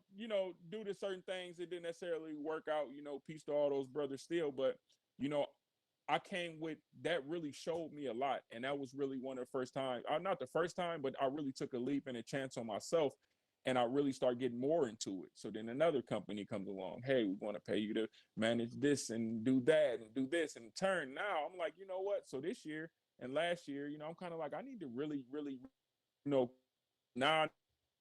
due to certain things, it didn't necessarily work out, you know, peace to all those brothers still. But, you know, I came with that really showed me a lot. And that was really one of the first times, not the first time, but I really took a leap and a chance on myself. And I really started getting more into it. So then another company comes along. Hey, we want to pay you to manage this and do that and do this. And turn now, I'm like, you know what? So this year and last year, you know, I'm kind of like, I need to really, you know, now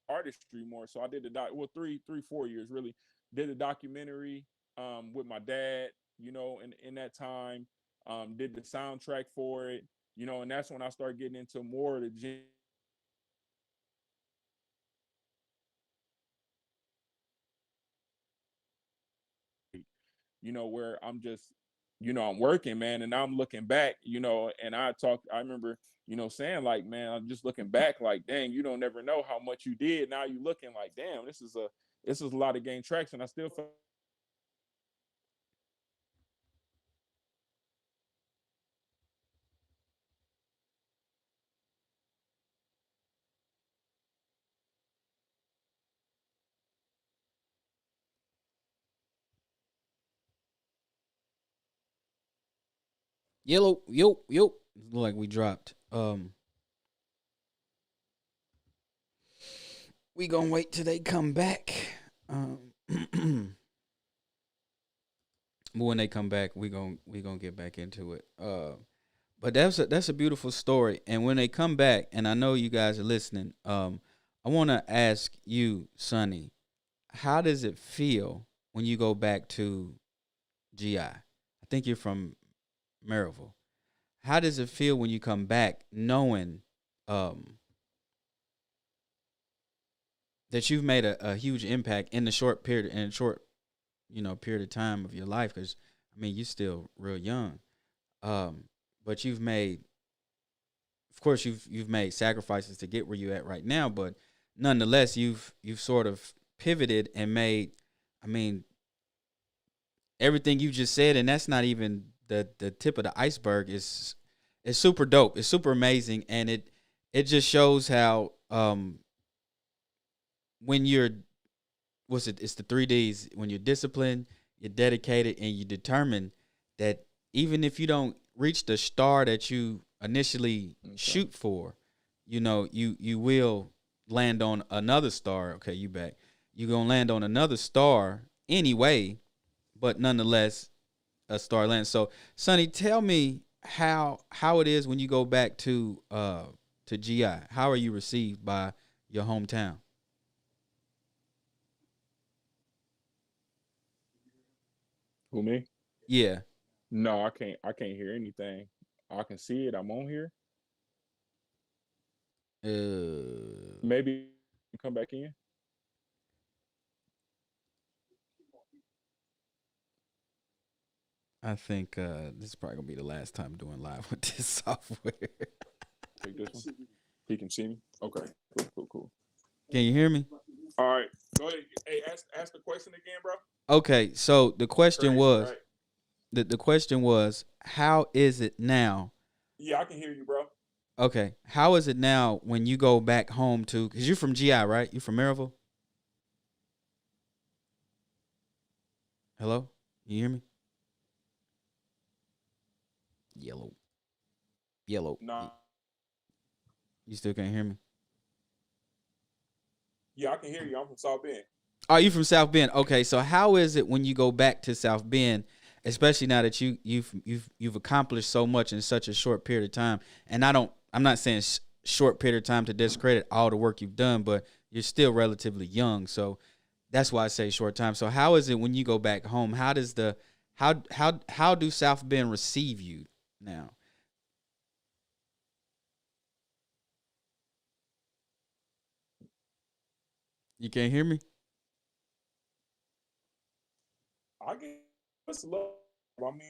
artistry more. So I did the 4 years really did a documentary with my dad, you know, in that time, did the soundtrack for it, you know, and that's when I started getting into more of the you know, where I'm just, you know, I'm working, man, and I'm looking back, you know, and I remember, you know, saying like, man, I'm just looking back like, dang, you don't never know how much you did. Now you looking like, damn, this is a lot of gain traction. I still feel Yellow, yo. Look like we dropped. We gonna wait till they come back. But when they come back, we gonna get back into it. But that's a beautiful story. And when they come back, and I know you guys are listening, I want to ask you, Sonny, how does it feel when you go back to GI? I think you're from Maryville. How does it feel when you come back knowing that you've made a huge impact in a short, period of time of your life? Because I mean, you're still real young, but you've made, of course, you've made sacrifices to get where you're at right now. But nonetheless, you've sort of pivoted and made, I mean, everything you just said, and that's not even the tip of the iceberg. Is super dope. It's super amazing, and it just shows how when you're it's the 3Ds. When you're disciplined, you're dedicated, and you're determined, that even if you don't reach the star that you initially shoot for, you know, you will land on another star. Okay, you back. You're gonna land on another star anyway, but nonetheless, a Starland. So, Sonny, tell me how it is when you go back to to GI? How are you received by your hometown? Who, me? Yeah. No, I can't hear anything. I can see it. I'm on here. Maybe come back in. I think this is probably gonna be the last time doing live with this software. Take this one. He can see me. Okay. Cool. Can you hear me? All right. Go ahead. Hey, ask the question again, bro. Okay, so the question Crazy, was right? the question was, how is it now? Yeah, I can hear you, bro. Okay, how is it now when you go back home to? Because you're from GI, right? You from Maryville? Hello, you hear me? Yellow. No. You still can't hear me? Yeah, I can hear you. I'm from South Bend. Oh, you from South Bend? Okay, so how is it when you go back to South Bend, especially now that you've accomplished so much in such a short period of time? And I'm not saying short period of time to discredit all the work you've done, but you're still relatively young, so that's why I say short time. So how is it when you go back home? How does how do South Bend receive you now? You can't hear me? I get it's love. I mean,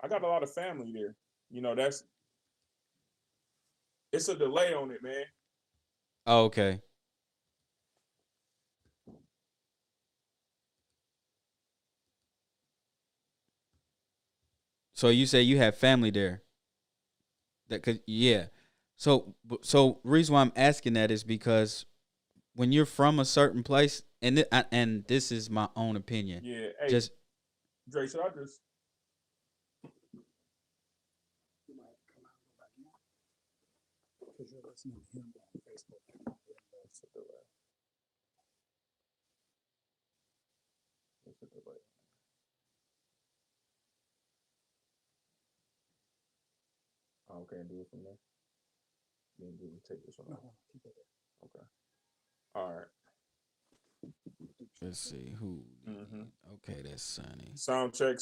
I got a lot of family there. You know, it's a delay on it, man. Oh, okay. So you say you have family there? That could, yeah. So reason why I'm asking that is because when you're from a certain place, and this is my own opinion. Yeah. Hey, Just Dre, should I just? Okay, do it from there. Then take this one out. Okay. All right. let's see who. Mm-hmm. Okay, that's Sonny. Sound check.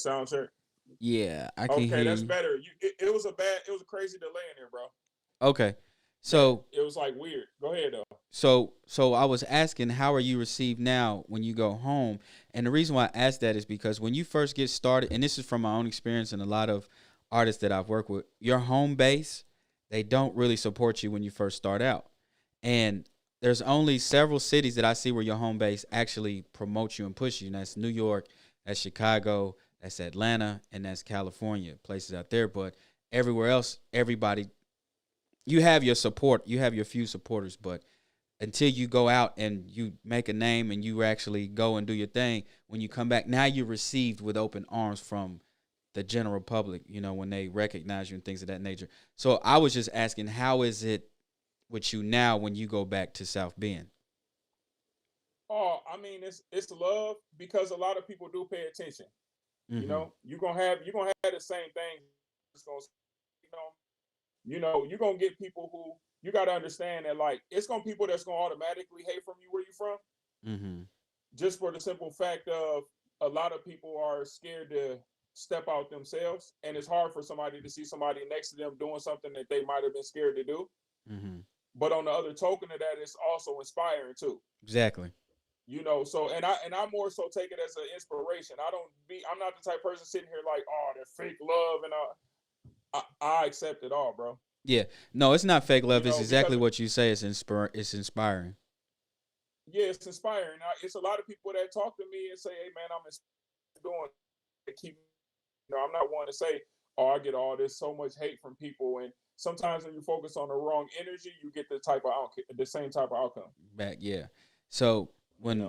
Yeah, I can hear Okay, that's you. better. It was a crazy delay in there, bro. Okay, so It was like weird. Go ahead though. so I was asking, how are you received now when you go home? And the reason why I asked that is because when you first get started, and this is from my own experience and a lot of artists that I've worked with, your home base, they don't really support you when you first start out. And there's only several cities that I see where your home base actually promotes you and push you. And that's New York, that's Chicago, that's Atlanta, and that's California, places out there. But everywhere else, everybody, you have your support, you have your few supporters, but until you go out and you make a name and you actually go and do your thing, when you come back, now you're received with open arms from the general public, you know, when they recognize you and things of that nature. So I was just asking, how is it with you now when you go back to South Bend? Oh, I mean, it's love because a lot of people do pay attention. Mm-hmm. You know, you're gonna have the same thing. It's gonna, you're gonna get people who you got to understand that like it's gonna people that's gonna automatically hate from you where you from. Mm-hmm. Just for the simple fact of a lot of people are scared to step out themselves, and it's hard for somebody to see somebody next to them doing something that they might have been scared to do. Mm-hmm. But on the other token of that, it's also inspiring too. Exactly. You know, so and I more so take it as an inspiration. I'm not the type of person sitting here like, oh, that fake love and I accept it all, bro. Yeah. No, it's not fake love. You know, it's exactly what you say. It's inspiring. Yeah, it's inspiring. It's a lot of people that talk to me and say, hey man, I'm doing keep I'm not one to say, oh, I get all this so much hate from people. And sometimes when you focus on the wrong energy, you get the same type of outcome. Back, yeah. So when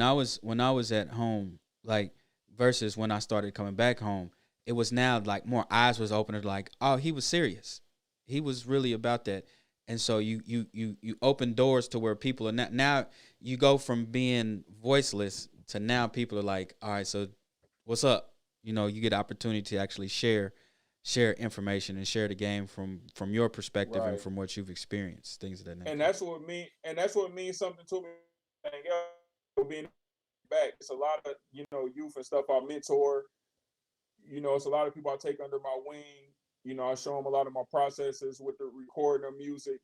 I was at home, like versus when I started coming back home, it was now like more eyes was opening, like, oh, he was serious. He was really about that. And so you open doors to where people are now you go from being voiceless to now people are like, all right, so what's up? You know, you get opportunity to actually share share information and share the game from your perspective and Right. from what you've experienced, things of that nature. And that's what means something to me. Being back, it's a lot of youth and stuff I mentor. It's a lot of people I take under my wing. I show them a lot of my processes with the recording of music.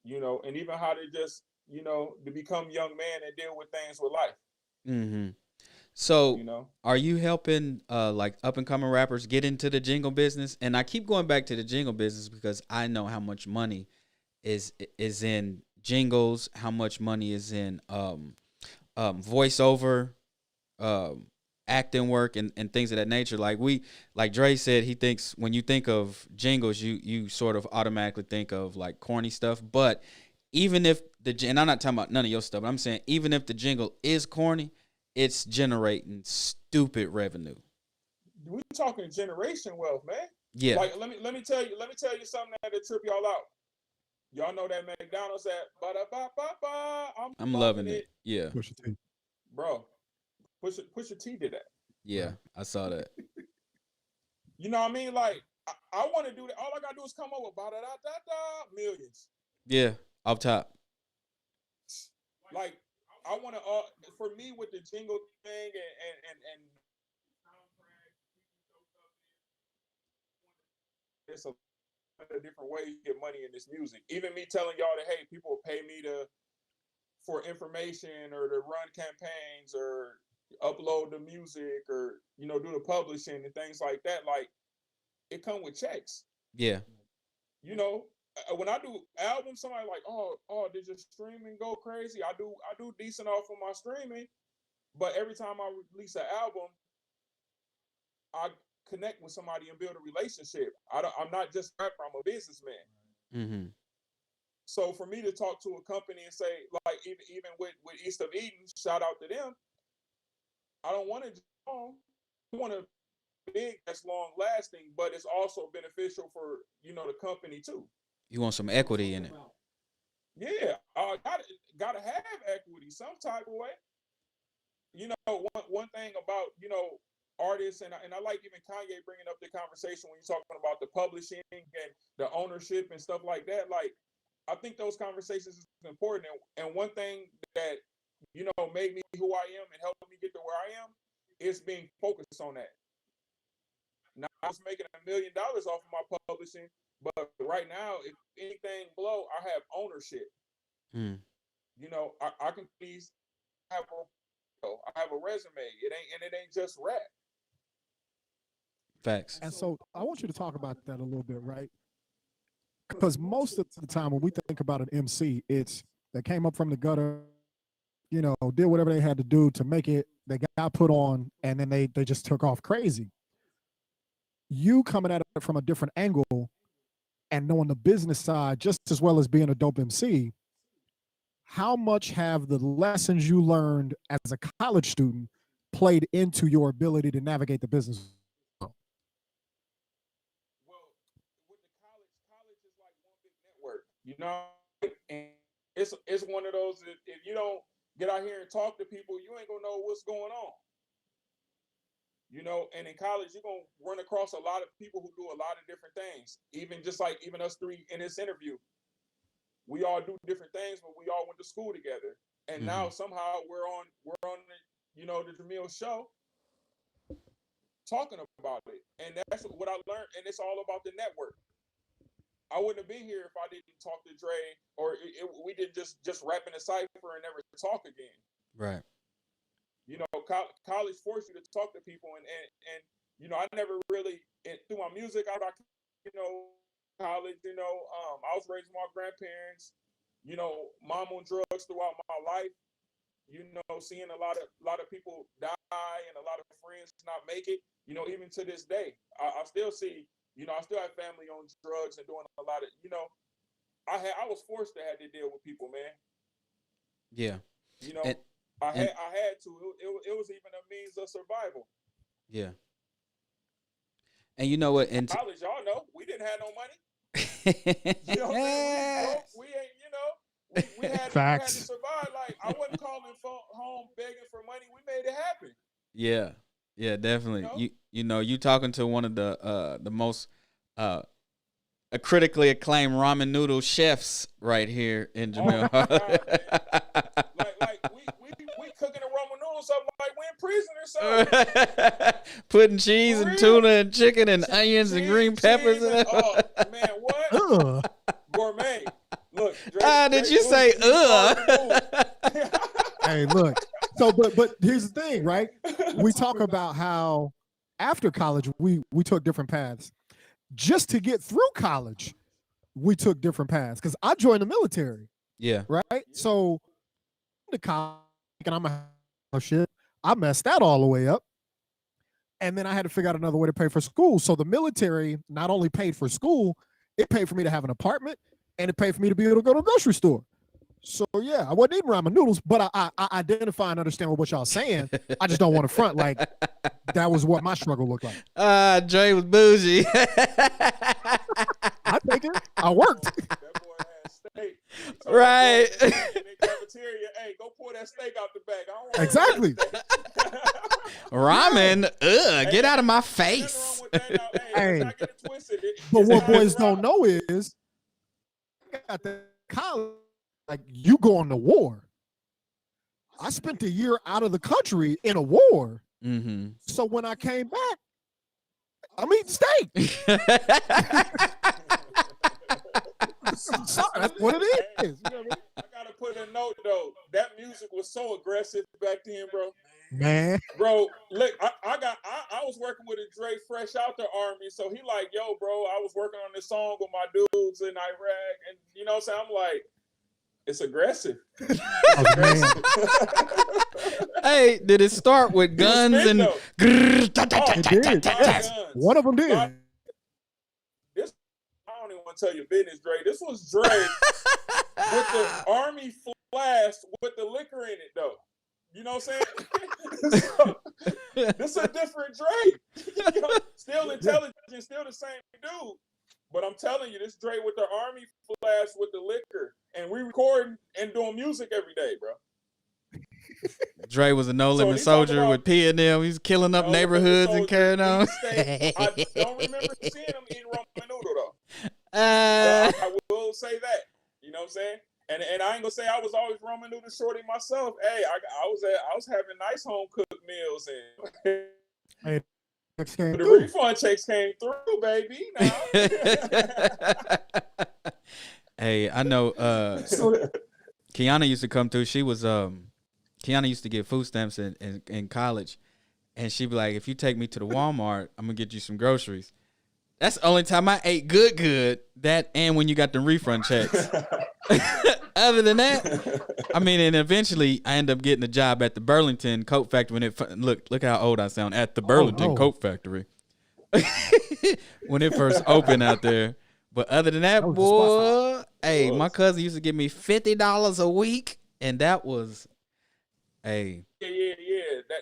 And even how to just to become young man and deal with things with life. Mm-hmm. So, You know? are you helping like up and coming rappers get into the jingle business? And I keep going back to the jingle business because I know how much money is in jingles, how much money is in voiceover, acting work, and things of that nature. Like Dre said, he thinks when you think of jingles, you sort of automatically think of like corny stuff. But even if and I'm not talking about none of your stuff, but I'm saying even if the jingle is corny, it's generating stupid revenue. We talking generation wealth, man. Yeah. Like let me tell you something that'll trip y'all out. Y'all know that McDonald's at ba-da-ba-ba-ba. I'm loving it. Yeah. Push your teeth. Bro, push your T did that. Yeah, I saw that. You know what I mean? Like I want to do that. All I gotta do is come up with ba-da-da-da-da millions. Yeah, up top. Like I want to for me with the jingle thing and it's a lot of different ways you get money in this music. Even me telling y'all that hey, people pay me for information or to run campaigns or upload the music or do the publishing and things like that. Like it come with checks. Yeah. When I do albums, somebody like, oh, did your streaming go crazy? I do decent off of my streaming, but every time I release an album, I connect with somebody and build a relationship. I'm not just a rapper, I'm a businessman. Mm-hmm. So for me to talk to a company and say, like, even with East of Eden, shout out to them. I don't want it long. I want a big that's long lasting, but it's also beneficial for the company too. You want some equity in it. Yeah, gotta have equity some type of way. One thing about artists and I like even Kanye bringing up the conversation when you're talking about the publishing and the ownership and stuff like that. Like I think those conversations is important. And one thing that made me who I am and helped me get to where I am is being focused on that. Now I was making $1 million off of my publishing. But right now, if anything blow, I have ownership. Mm. I can please have I have a resume. It ain't just rap. Facts. And so I want you to talk about that a little bit, right? Because most of the time when we think about an MC, it's they came up from the gutter, did whatever they had to do to make it. They got put on, and then they just took off crazy. You coming at it from a different angle and knowing the business side just as well as being a dope MC, how much have the lessons you learned as a college student played into your ability to navigate the business? Well, with the college is like one big network, and it's one of those that if you don't get out here and talk to people, you ain't gonna know what's going on. And in college, you're going to run across a lot of people who do a lot of different things. Even us three in this interview, we all do different things, but we all went to school together. And now somehow we're on the Jamille show talking about it. And that's what I learned. And it's all about the network. I wouldn't have been here if I didn't talk to Dre or we didn't just rap in a cipher and never talk again. Right. College forced you to talk to people, and I never really through my music. I college. I was raised with my grandparents. Mom on drugs throughout my life. Seeing a lot of people die and a lot of friends not make it. Even to this day, I still see. I still have family on drugs and doing a lot of. I was forced to have to deal with people, man. Yeah. I had to. It was even a means of survival. Yeah. And you know what? In college, y'all know, we didn't have no money. You know what I mean? We ain't, we had to survive. Like, I wasn't calling home begging for money. We made it happen. Yeah. Yeah, definitely. You talking to one of the most a critically acclaimed ramen noodle chefs right here in Jamille. Like we cooking the ramen noodles up like we in prison or something. Putting cheese and tuna and chicken and onions and green peppers in it. Oh man, what? Gourmet. Look, did you say Hey, look. So, but here's the thing, right? We talk about how after college we took different paths. Just to get through college, we took different paths. Because I joined the military. Yeah. Right. So, the college, and I'm a shit. I messed that all the way up, and then I had to figure out another way to pay for school. So the military not only paid for school, it paid for me to have an apartment, and it paid for me to be able to go to the grocery store. So yeah, I wasn't eating ramen noodles, but I identify and understand what y'all saying. I just don't want to front like that was what my struggle looked like. Dre was bougie. I think it. I worked. That boy had steak. Right. In the cafeteria, hey, go pour that steak out the back. I don't want Exactly. Ramen. Get out of my face. Hey, but what boys don't know is, at the college, like you going to war. I spent a year out of the country in a war. Mm-hmm. So when I came back, I'm eating steak. Sorry, that's what it is. You know what I mean? I gotta put a note though. That music was so aggressive back then, bro. Man, bro, look, I was working with a Dre fresh out the army, so he like, yo, bro, I was working on this song with my dudes in Iraq, and you know what I'm saying? I'm like, it's aggressive. Hey, did it start with guns and? It did. Yes. One of them did. This, I don't even want to tell you business, Dre. This was Dre with the army flask with the liquor in it, though. You know what I'm saying? So, this is a different Dre. You know, still intelligent, still the same dude. But I'm telling you, this Dre with the army flask with the liquor, and we recording and doing music every day, bro. Dre was a no-limit soldier with P&M. He's killing up neighborhoods and carrying on. I don't remember seeing him eating ramen noodle though. I will say that. You know what I'm saying? And I ain't gonna say I was always ramen noodle shorty myself. Hey, I was having nice home cooked meals and hey, the refund checks came through, baby. Hey, I know Kiana used to come through. She was Kiana used to get food stamps in college, and she'd be like, if you take me to the Walmart, I'm gonna get you some groceries. That's the only time I ate good. That and when you got the refund checks. Other than that, I mean, and eventually I ended up getting a job at the Burlington Coat Factory. When it look how old I sound, at the Burlington Coat Factory when it first opened out there. But other than that, boy, hey, my cousin used to give me $50 a week, and that was, hey, yeah.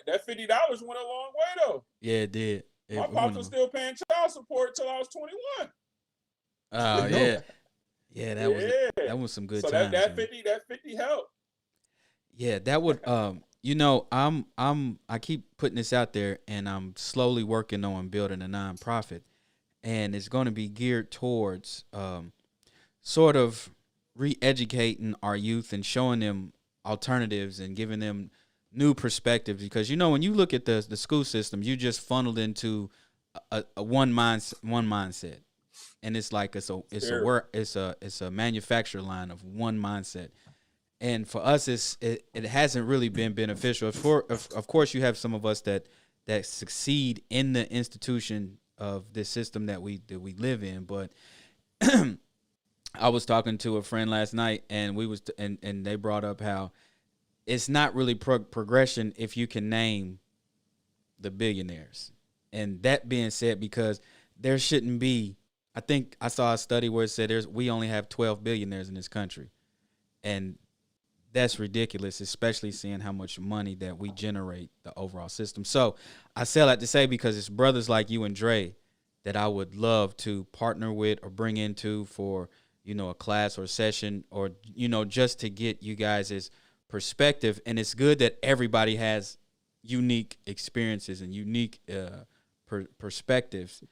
That $50 went a long way though. Yeah, it did. My pops was still paying child support till I was 21. Oh yeah, that was some good so times. That 50 helped. Yeah, that would I keep putting this out there, and I'm slowly working on building a nonprofit, and it's going to be geared towards sort of re-educating our youth and showing them alternatives and giving them new perspectives, because when you look at the school system, you just funneled into a one mindset, and it's like it's a manufacturer line of one mindset, and for us it hasn't really been beneficial. Of course you have some of us that succeed in the institution of this system that we live in, but I was talking to a friend last night, and and they brought up how it's not really progression if you can name the billionaires. And that being said, because there shouldn't be, I think I saw a study where it said we only have 12 billionaires in this country. And that's ridiculous, especially seeing how much money that we generate, the overall system. So I say that to say, because it's brothers like you and Dre that I would love to partner with or bring into for, a class or session, or, just to get you guys' perspective. And it's good that everybody has, unique experiences and unique perspectives,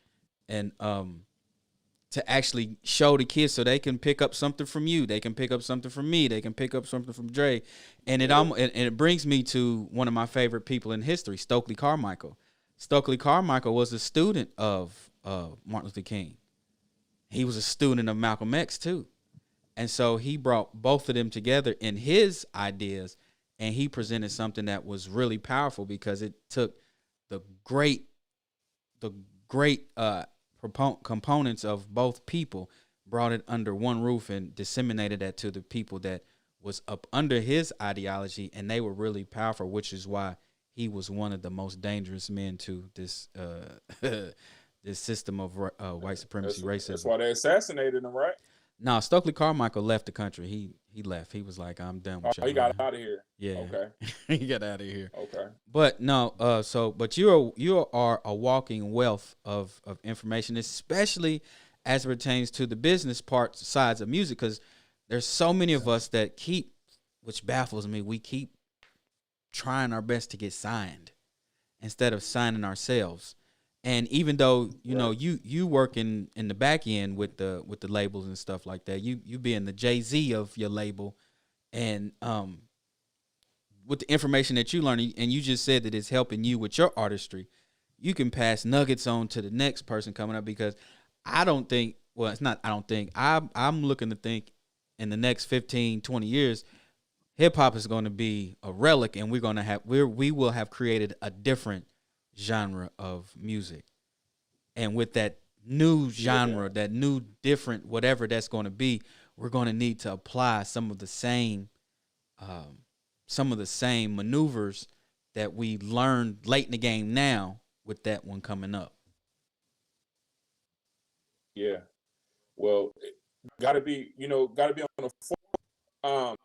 and to actually show the kids so they can pick up something from you, they can pick up something from me, they can pick up something from Dre, and it brings me to one of my favorite people in history, Stokely Carmichael. Stokely Carmichael was a student of Martin Luther King. He was a student of Malcolm X too, and so he brought both of them together in his ideas, and he presented something that was really powerful because it took the great components of both people, brought it under one roof and disseminated that to the people that was up under his ideology, and they were really powerful, which is why he was one of the most dangerous men to this this system of white supremacy, racism. That's why they assassinated him, right? No, Stokely Carmichael left the country. He left. He was like, I'm done with y'all. He got out of here. Yeah. Okay. He got out of here. Okay. But no, but you are a walking wealth of information, especially as it pertains to the business sides of music, because there's so many of us that which baffles me, we keep trying our best to get signed instead of signing ourselves. And even though you work in the back end with the labels and stuff like that, you being the Jay-Z of your label, and with the information that you learn, and you just said that it's helping you with your artistry, you can pass nuggets on to the next person coming up, because I'm looking to think in the next 15, 20 years, hip hop is going to be a relic, and we will have created a different genre of music. And with that new genre, that new different whatever that's going to be, we're going to need to apply some of the same maneuvers that we learned late in the game now with that one coming up. Yeah. Well, gotta be on the forefront.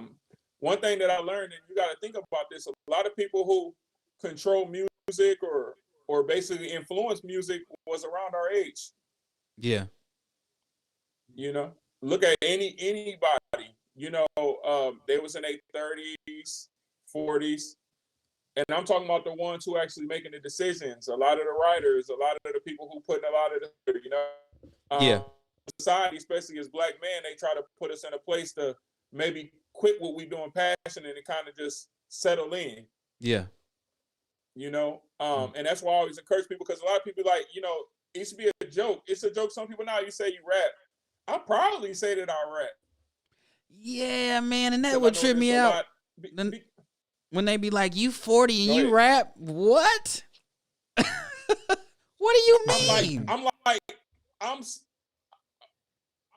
One thing that I learned, and you got to think about this, a lot of people who control music or basically influence music was around our age. Yeah. Look at anybody, they was in their 30s, 40s. And I'm talking about the ones who actually making the decisions. A lot of the writers, a lot of the people who put in a lot of the, society, especially as Black men, they try to put us in a place to maybe quit what we doing passionate and kind of just settle in. Yeah. And that's why I always encourage people, because a lot of people it used to be a joke. It's a joke. Some people now, you say you rap. I probably say that I rap. Yeah, man, and that would trip me out. When they be like, you 40 and you rap? What? What do you mean?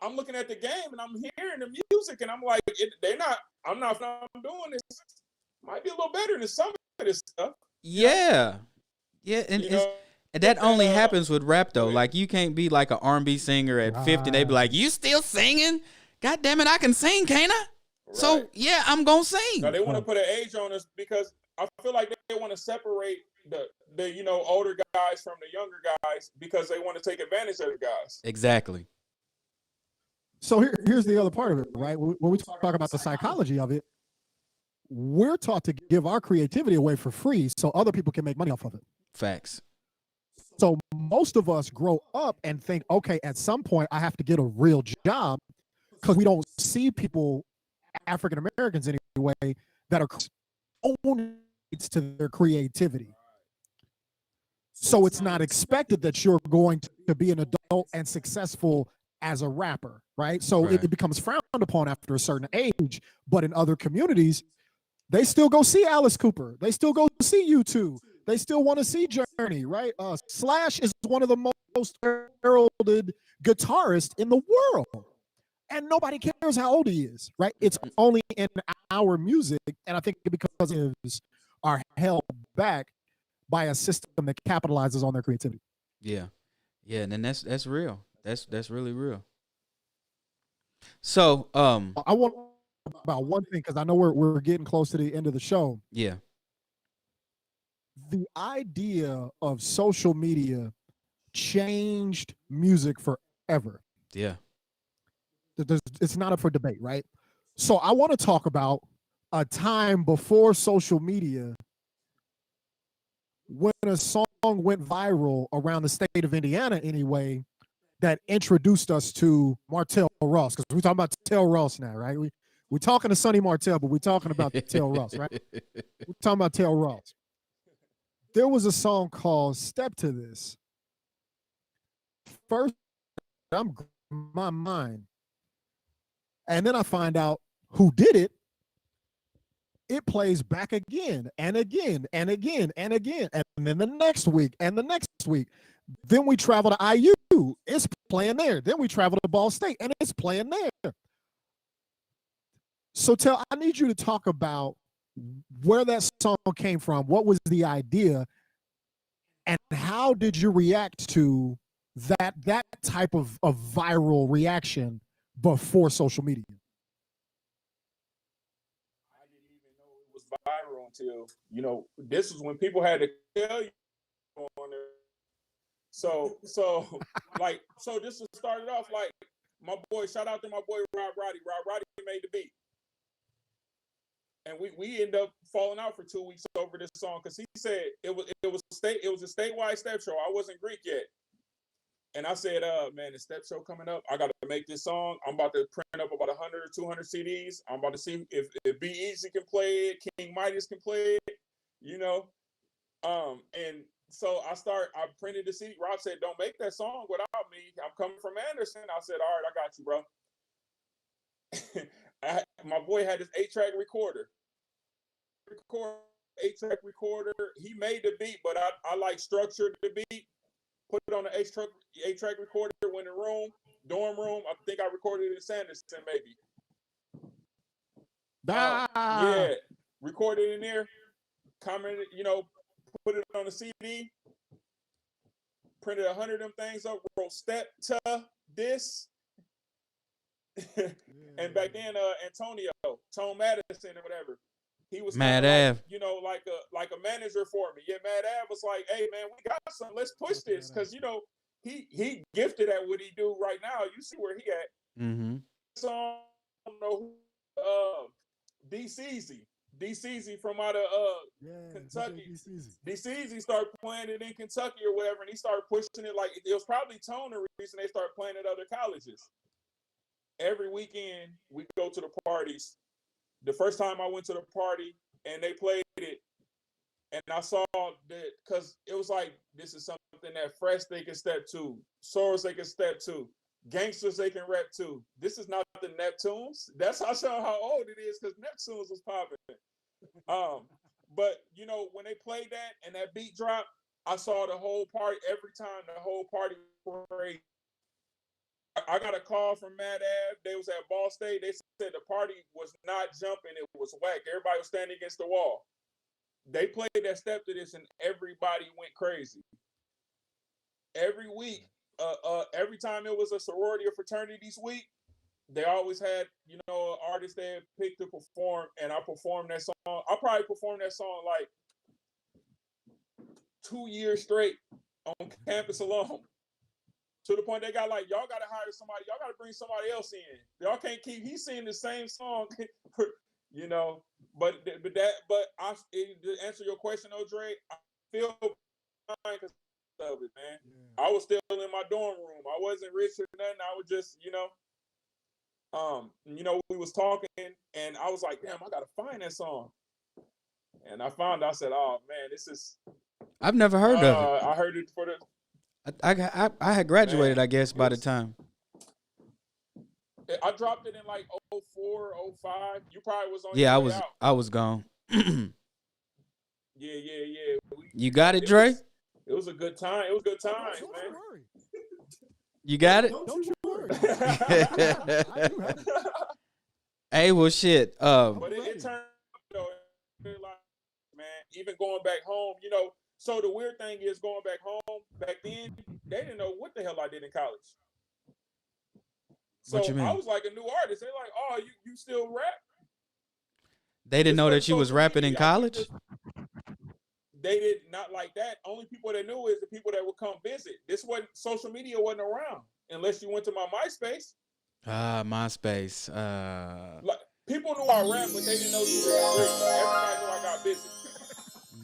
I'm looking at the game and I'm hearing the music and I'm like, I'm doing this. Might be a little better than some of this stuff. Yeah. Yeah, and that only happens with rap though. Like, you can't be like an R&B singer at 50. They be like, you still singing? God damn it, I can sing, can't I? Right. So yeah, I'm gonna sing. Now, they want to put an age on us because I feel like they want to separate the older guys from the younger guys because they want to take advantage of the guys. Exactly. So here's the other part of it, right? When we talk about the psychology of it, we're taught to give our creativity away for free so other people can make money off of it. Facts. So most of us grow up and think, okay, at some point I have to get a real job, because we don't see people, African Americans anyway, that are own to their creativity. So it's not expected that you're going to be an adult and successful as a rapper, right? So it becomes frowned upon after a certain age. But in other communities, they still go see Alice Cooper. They still go see U2. They still want to see Journey, right? Slash is one of the most heralded guitarists in the world. And nobody cares how old he is, right? It's only in our music. And I think because it are held back by a system that capitalizes on their creativity. Yeah. Yeah, and then that's real. That's really real. So I want about one thing, because I know we're getting close to the end of the show. Yeah. The idea of social media changed music forever. Yeah. It's not up for debate, right? So I want to talk about a time before social media when a song went viral around the state of Indiana anyway, that introduced us to Martel Ross, because we're talking about Tell Ross now, right? We're talking to Sonny Martel, but we're talking about Tell Ross, right? We're talking about Tell Ross. There was a song called Step to This. First, I'm my mind. And then I find out who did it. It plays back again and again and again and again. And then the next week and the next week. Then we travel to IU. It's playing there. Then we travel to Ball State and it's playing there. So I need you to talk about where that song came from. What was the idea? And how did you react to that type of viral reaction before social media? I didn't even know it was viral until, this was when people had to tell you on there. So this was started off like my boy, shout out to my boy Rob Roddy. Rob Roddy made the beat. And we ended up falling out for 2 weeks over this song because he said it was a statewide step show. I wasn't Greek yet. And I said, man, the step show coming up. I got to make this song. I'm about to print up about 100 or 200 CDs. I'm about to see if Be Easy can play it, King Midas can play it, And so I printed the CD. Rob said, don't make that song without me. I'm coming from Anderson. I said, all right, I got you, bro. My boy had this 8-track recorder. 8-track recorder. He made the beat, but I like structured the beat. Put it on the 8-track recorder, went in the room, dorm room. I think I recorded it in Sanderson, maybe. Yeah, recorded in there, commented, put it on the CD, printed 100 of them things up, wrote Step to This. And back then, Antonio, Tone Madison or whatever, he was Mad Ave, like a manager for me. Yeah, Mad Ave was like, "Hey man, we got something. Let's push this," because he gifted at what he do right now. You see where he at. Mm-hmm. So I don't know who, D-Ceasy from out of Kentucky. D-Ceasy started playing it in Kentucky or whatever, and he started pushing it. Like it was probably Tone the reason they started playing at other colleges. Every weekend we go to the parties. The first time I went to the party and they played it, and I saw that because it was like, this is something that Fresh they can step to, Soros they can step to, Gangsters they can rap to. This is not the Neptunes. That's how old it is because Neptunes was popping. But when they played that and that beat dropped, I saw the whole party every time. The whole party was crazy. I got a call from Mad Ave. They was at Ball State. They said the party was not jumping. It was whack. Everybody was standing against the wall. They played that Step to This, and everybody went crazy. Every week, every time it was a sorority or fraternities week, they always had, an artist they had picked to perform, and I performed that song. I probably performed that song like 2 years straight on campus alone. To the point they got like, y'all got to hire somebody. Y'all got to bring somebody else in. Y'all can't keep. He's singing the same song, But to answer your question, Dre, I feel fine because of it, man. Yeah. I was still in my dorm room. I wasn't rich or nothing. I was just, we was talking, and I was like, damn, I got to find that song. And I found. I said, oh man, this is. I've never heard of it. I heard it for the. I had graduated, man, I guess, by the time. I dropped it in like 04, 05. You probably was on. Yeah, your way out. I was gone. Yeah. You got it, Dre? It was a good time. It was good times, man. You got it? Don't you worry. Hey, well, shit. But it turned, man, even going back home, so the weird thing is going back home, back then, they didn't know what the hell I did in college. So what you mean? I was like a new artist. They're like, oh, you still rap? They didn't know that you was rapping in college? They did not like that. Only people that knew is the people that would come visit. Social media wasn't around unless you went to my MySpace. MySpace. Like, people knew I rap, but they didn't know you were. Everybody knew I got busy.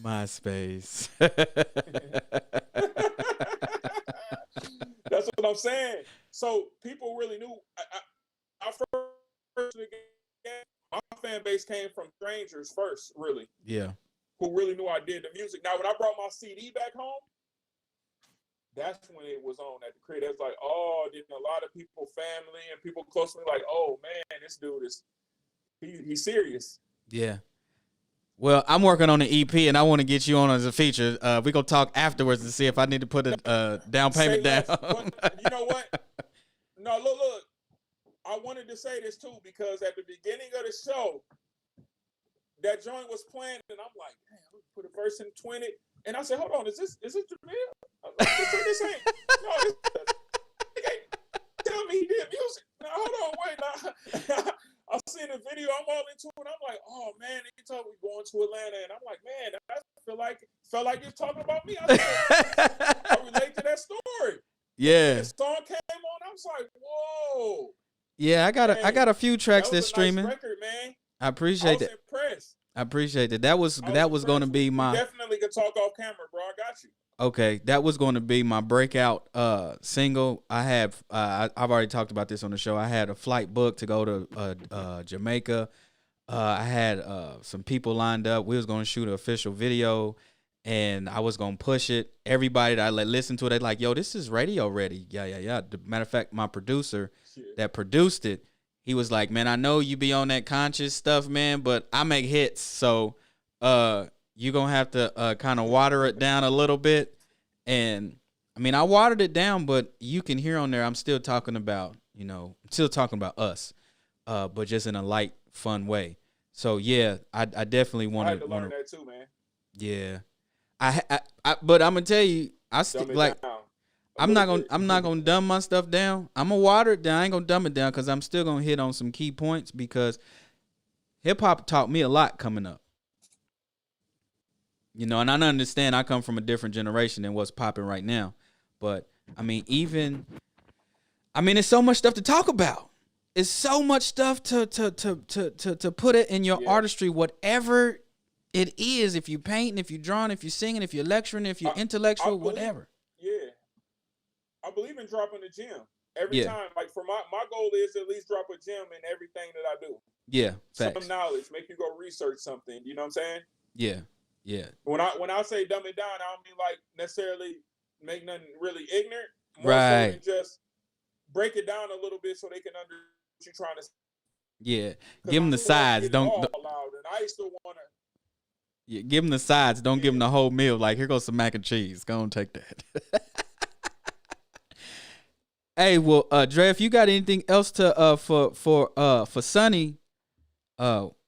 MySpace. That's what I'm saying. So people really knew. I first my fan base came from strangers first, really, Yeah. who really knew I did the music. Now, when I brought my CD back home, that's when it was on at the crib. It's like, oh, then a lot of people, family and people close to me, like, oh man, this dude is he's serious. Yeah. Well, I'm working on an EP, and I want to get you on as a feature. We're going to talk afterwards to see if I need to put a down payment down. But you know what? No, look. I wanted to say this, too, because at the beginning of the show, that joint was playing, and I'm like, damn, I'm put a verse in 20. And I said, hold on, is this Jamille? I'm like, this ain't. No, this ain't. Tell me he did music. Now, hold on, wait. Now. I seen the video, I'm all into it, and I'm like, oh man, they told me going to Atlanta, and I'm like, man, I felt like you're talking about me. I relate to that story. Yeah. The song came on, I was like, whoa. Yeah, I got a few tracks that's streaming. Nice record, man. I appreciate that. Impressed. I appreciate that. That was going to be my. We definitely could talk off camera, bro. I got you. Okay, that was going to be my breakout single. I've already talked about this on the show. I had a flight booked to go to Jamaica. I had some people lined up. We was going to shoot an official video, and I was going to push it. Everybody that I listened to it, they like, yo, this is radio ready. Yeah. Matter of fact, my producer that produced it, he was like, man, I know you be on that conscious stuff, man, but I make hits, so you're going to have to kind of water it down a little bit. And, I mean, I watered it down, but you can hear on there I'm still talking about, us, but just in a light, fun way. So, yeah, I definitely want to. I had to learn that too, man. Yeah. But I'm going to tell you, I'm not gonna dumb my stuff down. I'm gonna water it down. I ain't gonna dumb it down because I'm still gonna hit on some key points because hip hop taught me a lot coming up. And I understand I come from a different generation than what's popping right now. But I mean, it's so much stuff to talk about. It's so much stuff to put it in your artistry, whatever it is. If you painting, if you drawing, if you singing, if you're lecturing, if you're intellectual, whatever. Yeah. I believe in dropping a gem every time. Like for my goal is to at least drop a gem in everything that I do. Yeah, facts. Some knowledge, make you go research something. You know what I'm saying? Yeah. When I say dumb it down, I don't mean like necessarily make nothing really ignorant. More right. So than just break it down a little bit so they can understand what you're trying to say. Yeah. Give them the sides. Don't. Loud, and I used to wanna. Yeah, give them the sides. Don't give them the whole meal. Like, here goes some mac and cheese. Go and take that. Hey, well, Dre, if you got anything else to for Sonny,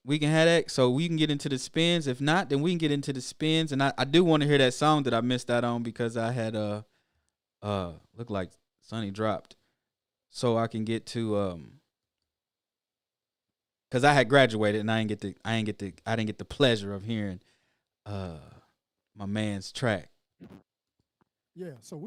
we can have that so we can get into the spins. If not, then we can get into the spins. And I do want to hear that song that I missed out on because I had looked like Sonny dropped, so I can get to because I had graduated and I didn't get the pleasure of hearing my man's track. Yeah, so